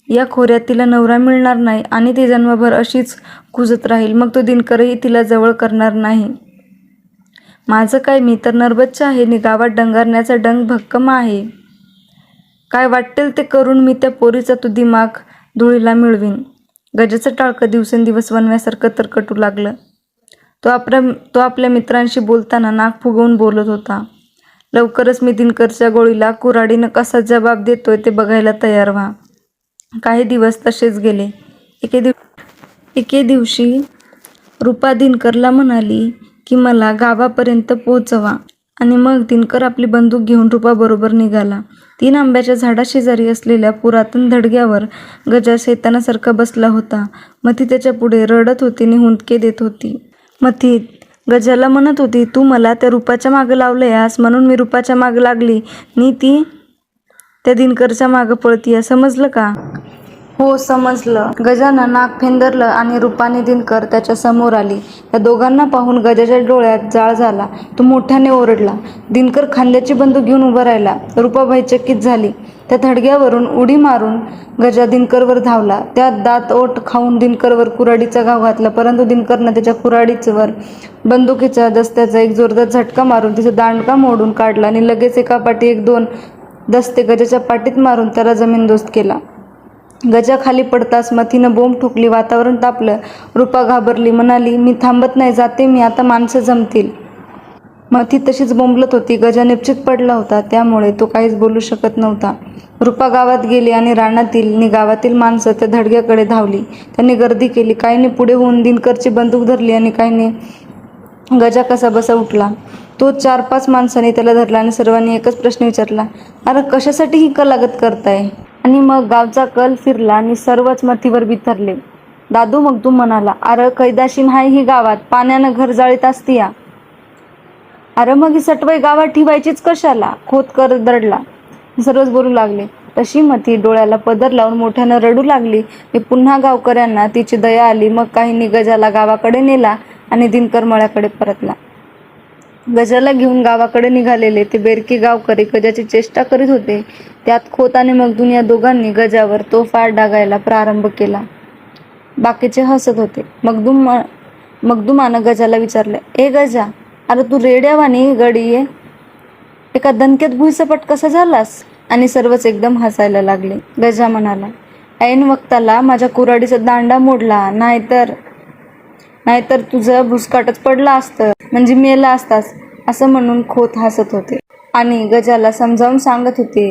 Speaker 2: या खोऱ्यात तिला नवरा मिळणार नाही आणि ती जन्मभर अशीच कुजत राहील. मग तो दिनकरही तिला जवळ करणार नाही. माझं काय, मी तर नरबच्च आहे नि गावात डंगारण्याचा डंग भक्कम आहे. काय वाटेल ते करून मी त्या पोरीचा तो दिमाग धुळीला मिळवीन. गजाचं टाळकं दिवसेंदिवस वनव्यासारखं तरकटू लागलं. तो आपल्या मित्रांशी बोलताना नाक फुगवून बोलत होता. लवकरच मी दिनकरच्या गोळीला कुऱ्हाडीनं कसा जबाब देतोय ते बघायला तयार व्हा. काही दिवस तसेच गेले. एके दिवशी रुपा दिनकरला म्हणाली की मला गावापर्यंत पोहोचवा आणि मग दिनकर आपली बंदूक घेऊन रुपाबरोबर निघाला. 3 आंब्याच्या झाडाशेजारी असलेल्या पुरातन धडग्यावर गजा शैतानासारखा बसला होता. मथी त्याच्या पुढे रडत होती आणि हुंदके देत होती. मथी गजाला म्हणत होती, तू मला त्या रुपाच्या मागं लावलंयास म्हणून मी रुपाच्या मागं लागली नी ती त्या दिनकरच्या मागं पळतीय, समजलं का? हो समजलं. गजानं नाक फेंदरलं आणि रुपाने दिनकर त्याच्या समोर आली. त्या दोघांना पाहून गजाच्या डोळ्यात जाळ झाला. तो मोठ्याने ओरडला. दिनकर खांद्याची बंदूक घेऊन उभा राहिला. रुपा भयचकित झाली. त्या थडग्यावरून उडी मारून गजा दिनकरवर धावला. त्यात दात ओठ खाऊन दिनकरवर कुऱ्हाडीचा घाव घातला, परंतु दिनकरनं त्याच्या कुऱ्हाडीवर बंदुकीच्या दस्त्याचा एक जोरदार झटका मारून तिचा दांडका मोडून काढला आणि लगेच एकापाठी 1-2 दस्ते गजाच्या पाठीत मारून त्याला जमीनदोस्त केला. गजा खाली पडताच मथीनं बोंब ठोकली. वातावरण तापलं. रुपा घाबरली, म्हणाली, मी थांबत नाही, जाते मी, आता माणसं जमतील. मथी तशीच बोंबलत होती. गजा निपचित पडला होता, त्यामुळे तो काहीच बोलू शकत नव्हता. रुपा गावात गेली आणि रानातील आणि गावातील माणसं त्या धडग्याकडे धावली. त्यांनी गर्दी केली. काहींनी पुढे होऊन दिनकरची बंदूक धरली आणि काहींनी गजा कसा बसा उठला. तो 4-5 माणसांनी त्याला धरला आणि सर्वांनी एकच प्रश्न विचारला, अरे कशासाठी ही कलागत करताय? आणि मग गावचा कल फिरला आणि सर्वच मथीवर बिथरले. दादू मगदूम म्हणाला, अरे कैदाशीन हाय ही गावात, पाण्यानं घर जाळीत असतीया. अरे मग ही सटवाई गावात ठेवायचीच कशाला? खोतकर दरडला. सर्वच बोलू लागले. तशी मथी डोळ्याला पदर लावून मोठ्यानं रडू लागली. पुन्हा गावकऱ्यांना तिची दया आली. मग काहींनी गजाला गावाकडे नेला आणि दिनकर मळ्याकडे परतला. गजाला घेऊन गावाकडे निघालेले ते बेरकी गावकरी गजाची चेष्टा करीत होते. त्यात खोत आणि मगदूम या दोघांनी गजावर तोफार डागायला प्रारंभ केला. बाकीचे हसत होते. मगदुमानं गजाला विचारले, ए गजा, अरे तू रेड्यावानी गडी ये, एका दणक्यात भुईसपाट कसा झालास? आणि सर्वच एकदम हसायला लागले. गजा म्हणाला, ऐन वक्ताला माझ्या कुऱ्हाडीचा दांडा मोडला, नाहीतर तुझं भुसकाटच पडला असतं, म्हणजे मेला असतास, असं म्हणून खोत हसत होते आणि गजाला समजावून सांगत होते,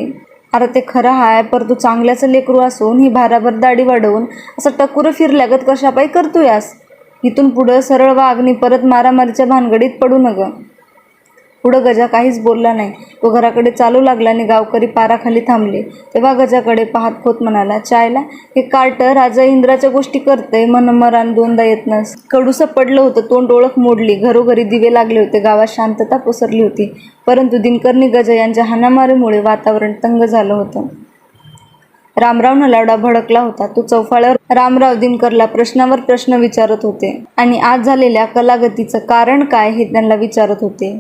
Speaker 2: अरे ते खरं हाय, पर तू चांगल्याचं लेकरू असून ही भाराभर दाढी वाढवून असं टकुरं फिरल्यागत कशापाई करतोयास? इथून पुढं सरळ वाग आणि परत मारामारीच्या भानगडीत पडू नग. पुढं गजा काहीच बोलला नाही. तो घराकडे चालू लागला आणि गावकरी पाराखाली थांबले. तेव्हा गजाकडे पाहत खोत म्हणाला, चायला हे कार्ट राजा इंद्राच्या गोष्टी करतंय, मन मरान 2दा येत नस. कडूसं पडलं होतं, तोंड ओळख मोडली. घरोघरी दिवे लागले होते. गावात शांतता पसरली होती. परंतु दिनकरनी गजा यांच्या हाणामारीमुळे वातावरण तंग झालं होतं. रामराव नलावडा भडकला होता. तो चौफाळ्यावर रामराव दिनकरला प्रश्नावर प्रश्न विचारत होते आणि आज झालेल्या कलागतीचं कारण काय हे त्यांना विचारत होते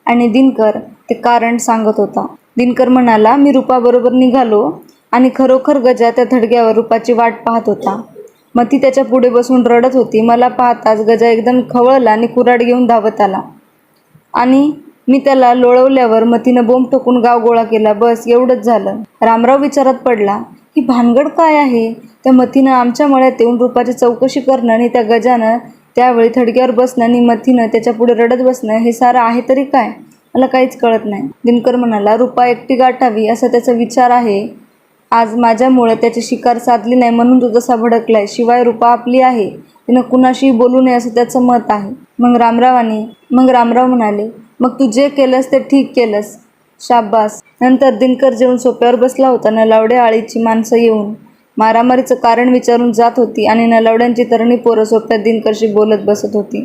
Speaker 2: आणि दिनकर ते कारण सांगत होता. दिनकर म्हणाला, मी रुपाबरोबर निघालो आणि खरोखर गजा त्या धडग्यावर रुपाची वाट पाहत होता. मथी त्याच्या पुढे बसून रडत होती. मला पाहताच गजा एकदम खवळला आणि कुऱ्हाड घेऊन धावत आला आणि मी त्याला लोळवल्यावर मथीनं बोंब ठोकून गाव गोळा केला. बस एवढंच झालं. रामराव विचारात पडला, ही भानगड काय आहे? त्या मथीनं आमच्या मळ्यात येऊन रुपाची चौकशी करणं आणि त्या गजानं त्यावेळी थडग्यावर बसणं आणि मथीनं त्याच्या पुढे रडत बसणं, हे सारं आहे तरी काय? मला काहीच कळत नाही. दिनकर म्हणाला, रुपा एकटी गाठावी असा त्याचा विचार आहे. आज माझ्यामुळे त्याची शिकार साधली नाही म्हणून तो तसा भडकलाय. शिवाय रुपा आपली आहे, तिनं कुणाशीही बोलू नये असं त्याचं मत आहे. मग रामराव म्हणाले, मग तू जे केलंस ते ठीक केलंस, शाब्बास. नंतर दिनकर जेवून सोप्यावर बसला होता. नलावड्या आळीची माणसं येऊन मारामारीचं कारण विचारून जात होती आणि नलावड्यांची तरणी पोरं सोप्यात दिनकरशी बोलत बसत होती.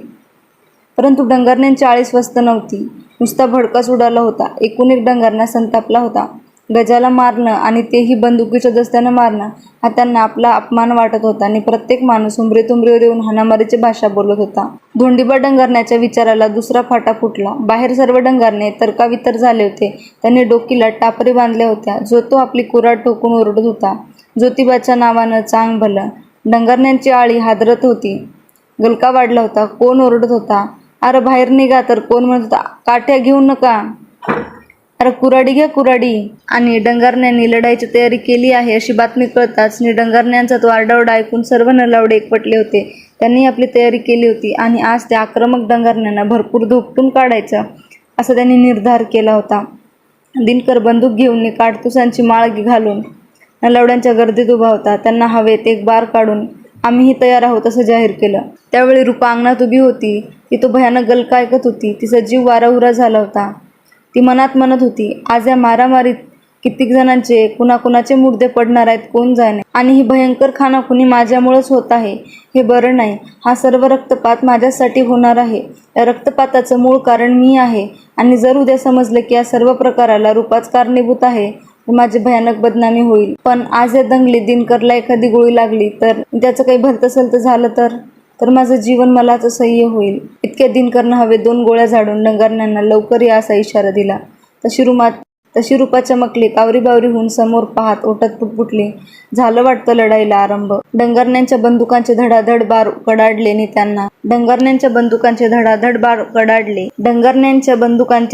Speaker 2: परंतु डंगरण्यांची आळी स्वस्त नव्हती. नुसता भडकाच उडाला होता. एकूण एक डंगरना संतापला होता. गजाला मारणं आणि तेही बंदुकीच्या दस्त्यानं मारणं हा त्यांना आपला अपमान वाटत होता आणि प्रत्येक माणूस उंबरे तुंबरीवर येऊन हाणामारीची भाषा बोलत होता. धोंडीबा डंगरण्याच्या विचाराला दुसरा फाटा फुटला. बाहेर सर्व डंगरणे तर्कावितर झाले होते. त्यांनी डोकीला टापरी बांधल्या होत्या. जो तो आपली कुऱ्हाड ठोकून ओरडत होता. ज्योतिबाच्या नावानं चांग भलं. डंगरण्यांची आळी हादरत होती. गलका वाढला होता. कोण ओरडत होता, अरे बाहेर निघा, तर कोण म्हणत होता, काठ्या घेऊ नका. अरे कुऱ्हाडी घ्या कुऱ्हाडी. आणि डंगारण्यांनी लढाईची तयारी केली आहे अशी बातमी कळताच डंगारण्यांचा तो आरडाओरडा ऐकून सर्व नलावडे एकवटले होते. त्यांनी आपली तयारी केली होती आणि आज त्या आक्रमक डंगारण्यांना भरपूर धोपटून काढायचं असा त्यांनी निर्धार केला होता. दिनकर बंदूक घेऊन काडतुसांची माळ घालून नलावड्यांच्या गर्दीत उभा होता. त्यांना हवेत एक बार काढून आम्हीही तयार आहोत असं जाहीर केलं. त्यावेळी रूपा अंगणात उभी होती. ती तो भयानक गलका ऐकत होती. तिचा जीव वाराउरा झाला होता. ती मनात म्हणत होती, आज या मारामारीत कित्येक जणांचे कुणाकुणाचे मुर्दे पडणार आहेत कोण जाणे. आणि ही भयंकर खानाखुनी माझ्यामुळेच होत आहे. हे बरं नाही. हा सर्व रक्तपात माझ्यासाठी होणार आहे. या रक्तपाताचं मूळ कारण मी आहे. आणि जर उद्या समजलं की या सर्व प्रकाराला रूपाच कारणीभूत आहे तर माझी भयानक बदनामी होईल. पण आज या दंगलीत दिनकरला एखादी गोळी लागली तर त्याचं काही भलतंसलतं झालं तर माझं जीवन मलाच असह्य होईल. इतक्या दिनकरनं हवेत 2 गोळ्या झाडून डंगारण्यांना लवकर या असा इशारा दिला. तशी रूपा चमकली. कावरीबावरी होऊन समोर पाहत ओटात पुटपुटली. झालं वाटतं लढाईला आरंभ. डंगारण्यांच्या बंदुकांचे धडाधड बार कडाडले नि त्यांना डंगारण्यांच्या बंदुकांचे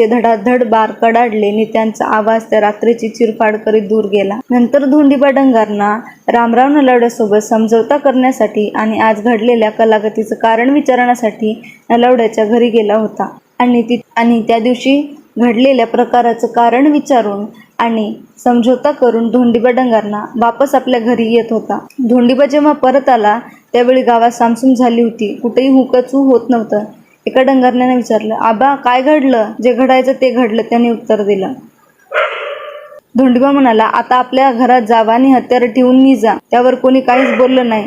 Speaker 2: धडाधड बार कडाडले नि त्यांचा आवाज त्या रात्रीची चिरफाड करीत दूर गेला. नंतर धोंडीबा डंगारना रामराव नलावड्यासोबत समझोता करण्यासाठी आणि आज घडलेल्या कलागतीचं कारण विचारण्यासाठी नलावड्याच्या घरी गेला होता. आणि त्या दिवशी घडलेल्या प्रकाराचं कारण विचारून आणि समझोता करून धोंडीबा डंगारना वापस आपल्या घरी येत होता. धोंडीबा जेव्हा परत आला त्यावेळी गावात सामसूम झाली होती. कुठेही हुकचू होत नव्हतं. एका डंगारण्याने विचारलं, आबा काय घडलं? जे घडायचं ते घडलं, त्याने उत्तर दिलं. धोंडीबा म्हणाला, आता आपल्या घरात जावा आणि हत्यार ठेवून मी जा. त्यावर कोणी काहीच बोललं नाही.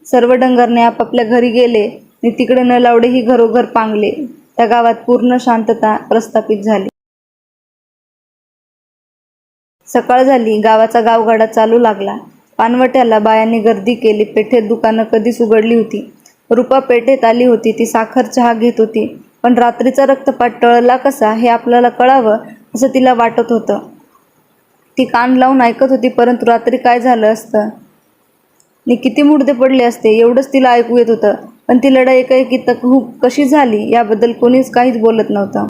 Speaker 2: सर्व डंगारणे आपापल्या घरी गेले आणि तिकडे नलावडेही घरोघर पांगले. त्या गावात पूर्ण शांतता प्रस्थापित झाली. सकाळ झाली. गावाचा गावगाडा चालू लागला. पानवट्याला बायांनी गर्दी केली. पेठेत दुकानं कधीच उघडली होती. रूपा पेठेत आली होती. ती साखर चहा घेत होती. पण रात्रीचा रक्तपात टळला कसा हे आपल्याला कळावं असं तिला वाटत होतं. ती कान लावून ऐकत होती. परंतु रात्री काय झालं असतं नि किती मुर्दे पडले असते एवढंच तिला ऐकू येत होतं. पण ती लढाई एकाएकी कशी झाली याबद्दल कोणीच काहीच बोलत नव्हतं.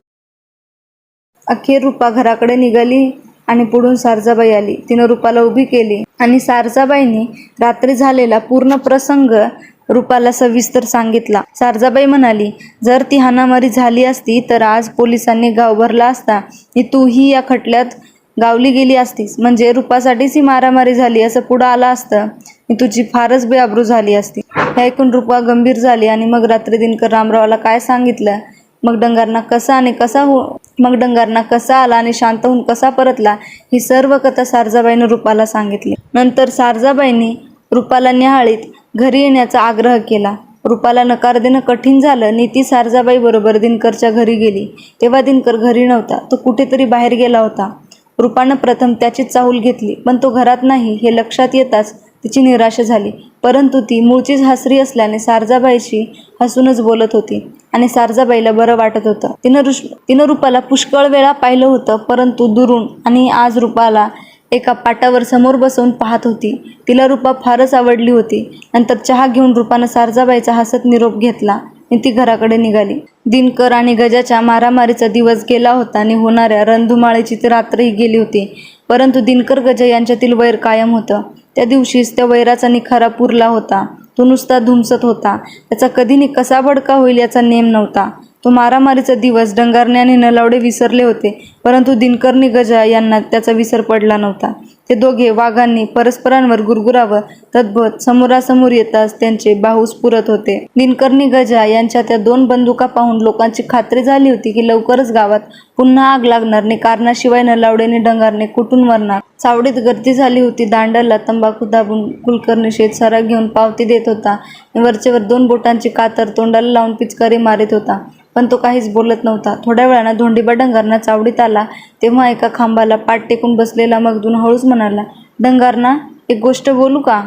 Speaker 2: अखेर रूपा घराकडे निघाली आणि पुढून सारजाबाई आली. तिनं रूपाला उभी केली आणि सारजाबाईंनी रात्री झालेला पूर्ण प्रसंग रूपाला सविस्तर सांगितला. सारजाबाई म्हणाली, जर ती हाणामारी झाली असती तर आज पोलिसांनी गाव भरला असता आणि तूही या खटल्यात गावली गेली असतीस. म्हणजे रूपासाठीच ही मारामारी झाली असं पुढं आलं असतं आणि तुझी फारच बेआबरू झाली असती. हे ऐकून रूपा गंभीर झाली आणि मग रात्री दिनकर रामरावला काय सांगितलं, मग डंगारना कसा आला आणि शांत होऊन कसा परतला ही सर्व कथा सारजाबाईनं रूपाला सांगितली. नंतर सारजाबाईंनी रूपाला न्याहाळीत घरी येण्याचा आग्रह केला. रूपाला नकार देणं कठीण झालं. ती सारजाबाई बरोबर दिनकरच्या घरी गेली. तेव्हा दिनकर घरी नव्हता. तो कुठेतरी बाहेर गेला होता. रूपानं प्रथम त्याची चाहूल घेतली, पण तो घरात नाही हे लक्षात येताच तिची निराशा झाली. परंतु ती मूळचीच हसरी असल्याने सारजाबाईशी हसूनच बोलत होती आणि सारजाबाईला बरं वाटत होतं. तिनं रूपाला पुष्कळ वेळा पाहिलं होतं, परंतु दुरून. आणि आज रूपाला एका पाटावर समोर बसवून पाहत होती. तिला रूपा फारच आवडली होती. नंतर चहा घेऊन रूपानं सारजाबाईचा हसत निरोप घेतला आणि ती घराकडे निघाली. दिनकर आणि गजाच्या मारामारीचा दिवस गेला होता आणि होणाऱ्या रणधुमाळीची ती रात्रही गेली होती. परंतु दिनकर गजा यांच्यातील वैर कायम होतं. त्या दिवशीच त्या वैराचा निखारा पुरला होता. तो नुसता धुमसत होता. त्याचा कधी कसा भडका होईल याचा नेम नव्हता. तो मारामारीचा दिवस डंगारणे आणि नलावडे विसरले होते, परंतु दिनकरनी गजा यांना त्याचा विसर पडला नव्हता. ते दोघे वाघांनी परस्परांवर गुरगुरावं तद्भत समोरासमोर येताच त्यांचे बाहूस पुरत होते. दिनकरनी गजा यांच्या त्या 2 बंदुका पाहून लोकांची खात्री झाली होती की लवकरच गावात पुन्हा आग लागणार नाही. कारणाशिवाय नलावडेने डंगारणे कुठून मरणार. चावडीत गर्दी झाली होती. दांडाला तंबाखू दाबून कुलकर्णी शेतसारा घेऊन पावती देत होता. वरचेवर 2 बोटांची कातर तोंडाला लावून पिचकारी मारित होता, पण तो काहीच बोलत नव्हता. थोड्या वेळानं धोंडीबा डंगारना चावडीत आला. तेव्हा एका खांबाला पाठ टेकून बसलेला मगदून हळूच म्हणाला, डंगारना, एक गोष्ट बोलू का?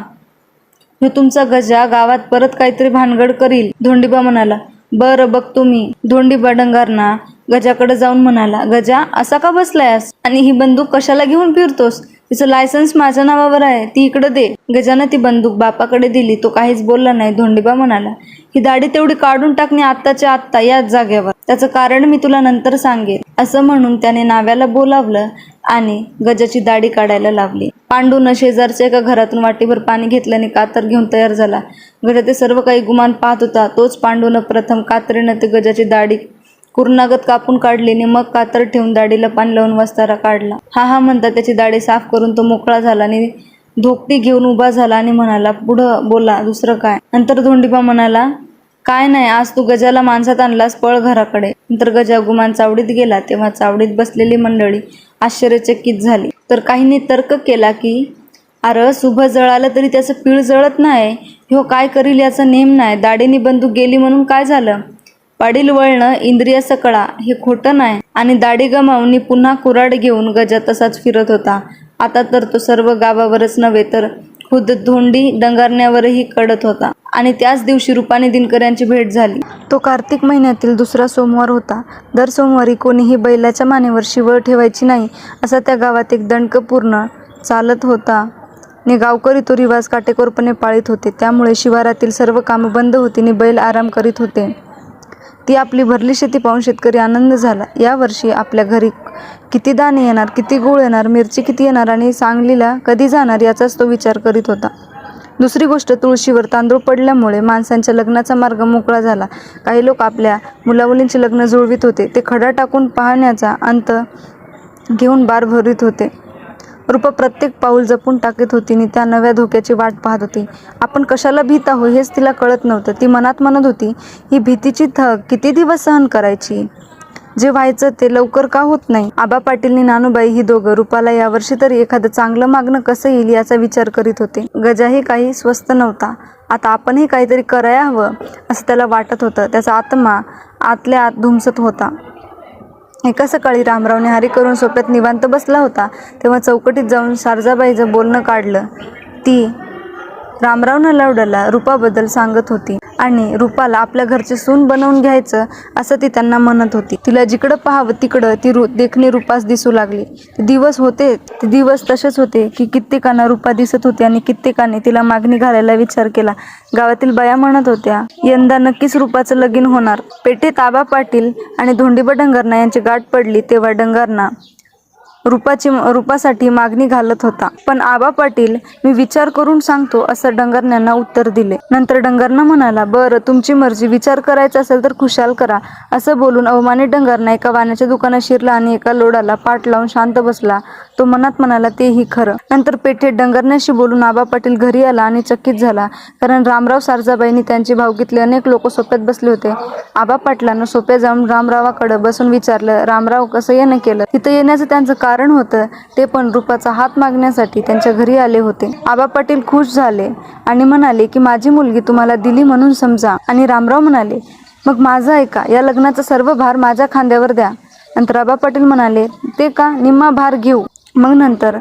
Speaker 2: ह्यो तुमचा गजा गावात परत काहीतरी भानगड करील. धोंडीबा म्हणाला, बरं बघतो मी. धोंडीबा डंगारना गजाकडे जाऊन म्हणाला, गजा असा का बसलायस आणि ही बंदूक कशाला घेऊन फिरतोस? तिचं लायसन्स माझ्या नावावर आहे, ती इकडे दे. गजानं ती बंदूक बापाकडे दिली. तो काहीच बोलला नाही. धोंडीबा म्हणाला, ही दाढी तेवढी काढून टाकणे आत्ताच्या आत्ता याच जागेवर. त्याचं कारण मी तुला नंतर सांगेन. असं म्हणून त्याने नाव्याला बोलावलं आणि गजाची दाढी काढायला लावली. पांडूनं शेजारच्या एका घरातून वाटीभर पाणी घेतलं आणि कातर घेऊन तयार झाला. गजा ते सर्व काही गुमान पाहत होता. तोच पांडूनं प्रथम कात्रीनं ते गजाची दाढी कुरणागत कापून काढली आणि मग कातर ठेवून दाढीला पाणी लावून वस्तारा काढला. हा म्हणता त्याची दाढी साफ करून तो मोकळा झाला आणि धोपटी घेऊन उभा झाला आणि म्हणाला, पुढं बोला, दुसरं काय? नंतर धोंडीबा म्हणाला, काय नाही, आज तू गजाला माणसात आणलास, पळ घराकडे. नंतर गजा गुमान चावडीत गेला. तेव्हा चावडीत बसलेली मंडळी आश्चर्यचकित झाली. तर काहींनी तर्क केला की अरे शुभ जळालं तरी त्याचं पीळ जळत नाही, ह्यो काय करील याचा नेम नाही, दाढीनी बंदूक गेली म्हणून काय झालं, पाडील वळणं इंद्रिय सकळा हे खोटं नाही. आणि दाढी गमावून पुन्हा कुऱ्हाड घेऊन गजा तसाच फिरत होता. आता तर तो सर्व गावावरच नव्हे तर खुद्द धोंडी डंगारण्यावरही कडत होता. आणि त्याच दिवशी रुपाने दिनकर यांची भेट झाली. तो कार्तिक महिन्यातील दुसरा सोमवार होता. दर सोमवारी कोणीही बैलाच्या मानेवर शिवळ ठेवायची नाही असा त्या गावात एक दंडक पूर्ण चालत होता आणि गावकरी तो रिवाज काटेकोरपणे पाळीत होते. त्यामुळे शिवारातील सर्व कामं बंद होती आणि बैल आराम करीत होते. ती आपली भरली शेती पाहून शेतकरी आनंद झाला. यावर्षी आपल्या घरी किती दाणे येणार, किती गूळ येणार, मिरची किती येणार आणि सांगलीला कधी जाणार याचाच तो विचार करीत होता. दुसरी गोष्ट, तुळशीवर तांदूळ पडल्यामुळे माणसांच्या लग्नाचा मार्ग मोकळा झाला. काही लोक आपल्या मुलामुलींची लग्न जुळवीत होते. ते खडा टाकून पाहण्याचा अंत घेऊन बार भरीत होते. रूपा प्रत्येक पाऊल जपून टाकत होती आणि त्या नव्या धोक्याची वाट पाहत होती. आपण कशाला भीत आहो हेच तिला कळत नव्हतं. ती मनात म्हणत होती, ही भीतीची थक किती दिवस सहन करायची, जे व्हायचं ते लवकर का होत नाही. आबा पाटील आणि नानूबाई ही दोघं रूपाला यावर्षी तरी एखादं चांगलं मागणं कसं येईल याचा विचार करीत होते. गजाही काही स्वस्त नव्हता. आता आपणही काहीतरी करायला हवं असं त्याला वाटत होतं. त्याचा आत्मा आतल्या आत धुमसत होता. एका सकाळी रामराव न्याहारी करून सोप्यात निवांत बसला होता. तेव्हा चौकटीत जाऊन सारजाबाईचं बोलणं काढलं. ती रामराव नलावड्याला रूपाबद्दल सांगत होती आणि रूपाला आपल्या घरचे सून बनवून घ्यायचं असं ती त्यांना म्हणत होती. तिला जिकडं पाहावं तिकडं ती देखणी रूपास दिसू लागली. ते दिवस तसेच होते की कित्येकांना रूपा दिसत होती आणि कित्येकाने तिला मागणी घालायला विचार केला. गावातील बाया म्हणत होत्या, यंदा नक्कीच रूपाचं लगीन होणार. पेठेत आबा पाटील आणि धोंडीबा डंगारना यांची गाठ पडली तेव्हा डंगारना रूपासाठी मागणी घालत होता. पण आबा पाटील, मी विचार करून सांगतो असं डंगरण्यांना उत्तर दिले. नंतर डंगरना म्हणाला, बरं तुमची मर्जी, विचार करायचा असेल तर खुशाल करा. असं बोलून अवमानित डंगरना एका वाण्याच्या दुकानात शिरला आणि एका लोडाला पाठ लावून शांत बसला. तो मनात म्हणाला, तेही खरं. नंतर पेठेत डंगरण्याशी बोलून आबा पाटील घरी आला आणि चकित झाला, कारण रामराव सारजाबाईंनी त्यांची भावकीतले अनेक लोक सोप्यात बसले होते. आबा पाटलांना सोप्या जाऊन रामरावाकडे बसून विचारलं, रामराव कसं येणं केलं? तिथं येण्याचं त्यांचं कारण होतं. ते पण रूपाचा हात मागण्यासाठी त्यांच्या घरी आले होते. आबा पाटील खुश झाले आणि म्हणाले की माझी मुलगी तुम्हाला दिली म्हणून समजा. आणि रामराव म्हणाले, मग माझं ऐका, या लग्नाचा सर्व भार माझ्या खांद्यावर द्या. नंतर आबा पाटील म्हणाले, ते का, निम्मा भार घेऊ. मग नंतर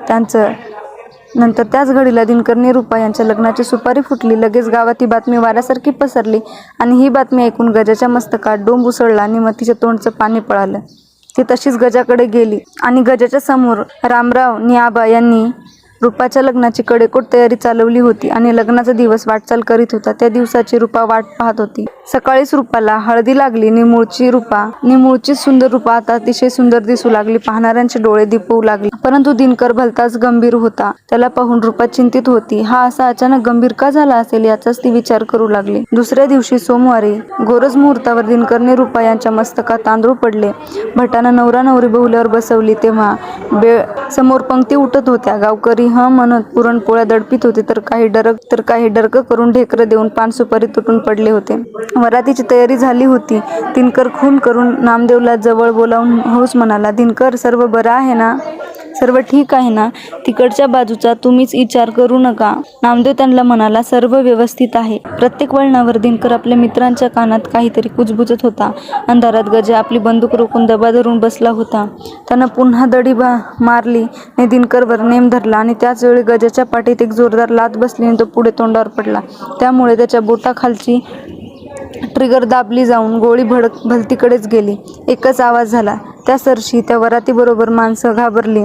Speaker 2: त्याच घडीला दिनकरनी रूपा यांच्या लग्नाची सुपारी फुटली. लगेच गावात ही बातमी वाऱ्यासारखी पसरली आणि ही बातमी ऐकून गजाच्या मस्तकात डोंब उसळला आणि मग तिच्या तोंडचं पाणी पळालं. ती तशीच गजाकडे गेली आणि गजाच्या समोर रामराव नि आबा यांनी रूपाच्या लग्नाची कडेकोट तयारी चालवली होती आणि लग्नाचा दिवस वाटचाल करीत होता. त्या दिवसाची रूपा वाट पाहत होती. सकाळीच रूपाला हळदी लागली. निमुळची सुंदर रूपा आता अतिशय सुंदर दिसू लागली. पाहणाऱ्यांचे डोळे दिपवू लागले. परंतु दिनकर भलताच गंभीर होता. त्याला पाहून रूपा चिंतित होती. हा असा अचानक गंभीर का झाला असेल याचाच ती विचार करू लागली. दुसऱ्या दिवशी सोमवारी गोरज मुहूर्तावर दिनकरने रूपा यांच्या मस्तकात तांदूळ पडले. भटानं नवरा नवरी बहुल्यावर बसवली तेव्हा समोर पंक्ती उठत होत्या. गावकरी म्हणत पुरणपोळ्या दडपीत होते, तर काही डरक करून ढेकरं देऊन पान सुपारी तुटून पडले होते. वरातीची तयारी झाली होती. दिनकर खून करून नामदेवला जवळ बोलावून हळूच म्हणाला, दिनकर, सर्व बरं आहे ना? सर्व ठीक आहे ना? तिकडच्या बाजूचा तुम्हीच विचार करू नका. नामदेव त्यांना म्हणाला, सर्व व्यवस्थित आहे. प्रत्येक वळणावर दिनकर आपल्या मित्रांच्या कानात काहीतरी कुजबुजत होता. अंधारात गजा आपली बंदूक रोखून दबा धरून बसला होता. त्यानं पुन्हा दडी मारली आणि दिनकरवर नेम धरला आणि त्याच वेळी गजाच्या पाठीत एक जोरदार लाथ बसली आणि तो पुढे तोंडावर पडला. त्यामुळे त्याच्या बोटाखालची ट्रिगर दाबली जाऊन गोळी भलतीकडेच गेली. एकच आवाज झाला. त्या सरशी त्या वरातीबरोबर माणसं घाबरली.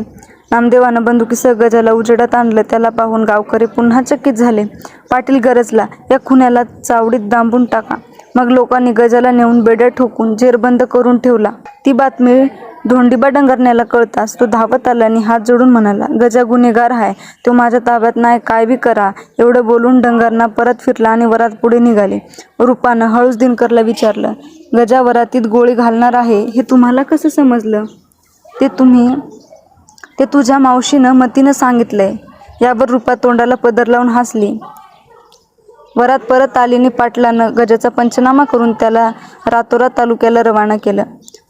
Speaker 2: नामदेवानं बंदुकीसह गजाला उजेडात आणलं. त्याला पाहून गावकरी पुन्हा चकित झाले. पाटील गरजला, या खुन्याला चावडीत दांबून टाका. मग लोकांनी गजाला नेऊन बेड्या ठोकून जेरबंद करून ठेवला. ती बातमी धोंडीबा डंगरण्याला कळताच तो धावत आला आणि हात जोडून म्हणाला, गजा गुन्हेगार आहे, तो माझ्या ताब्यात नाही, काय बी करा. एवढं बोलून डंगरना परत फिरला आणि वरात पुढे निघाले. रूपानं हळूच दिनकरला विचारलं, गजा वरातीत गोळी घालणार आहे हे तुम्हाला कसं समजलं? ते तुझ्या मावशीनं मतीनं सांगितलंय. यावर रूपा तोंडाला पदर लावून हसली. वरात परत आलीने पाटलानं गजाचा पंचनामा करून त्याला रातोरात तालुक्याला रवाना केलं.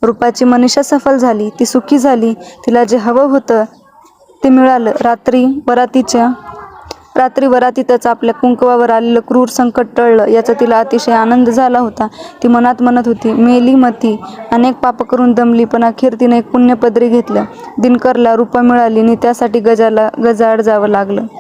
Speaker 2: रूपाची मनीषा सफल झाली, ती सुखी झाली, तिला जे हवं होतं ते मिळालं. रात्री वरातीतच आपल्या कुंकवावर आलेलं क्रूर संकट टळलं याचा तिला अतिशय आनंद झाला होता. ती मनात म्हणत होती, मेली मती, अनेक पाप करून दमली, पण अखेर तिने एक पुण्यपदरी घेतलं. दिनकरला रूपा मिळाली आणि त्यासाठी गजाआड जावं लागलं.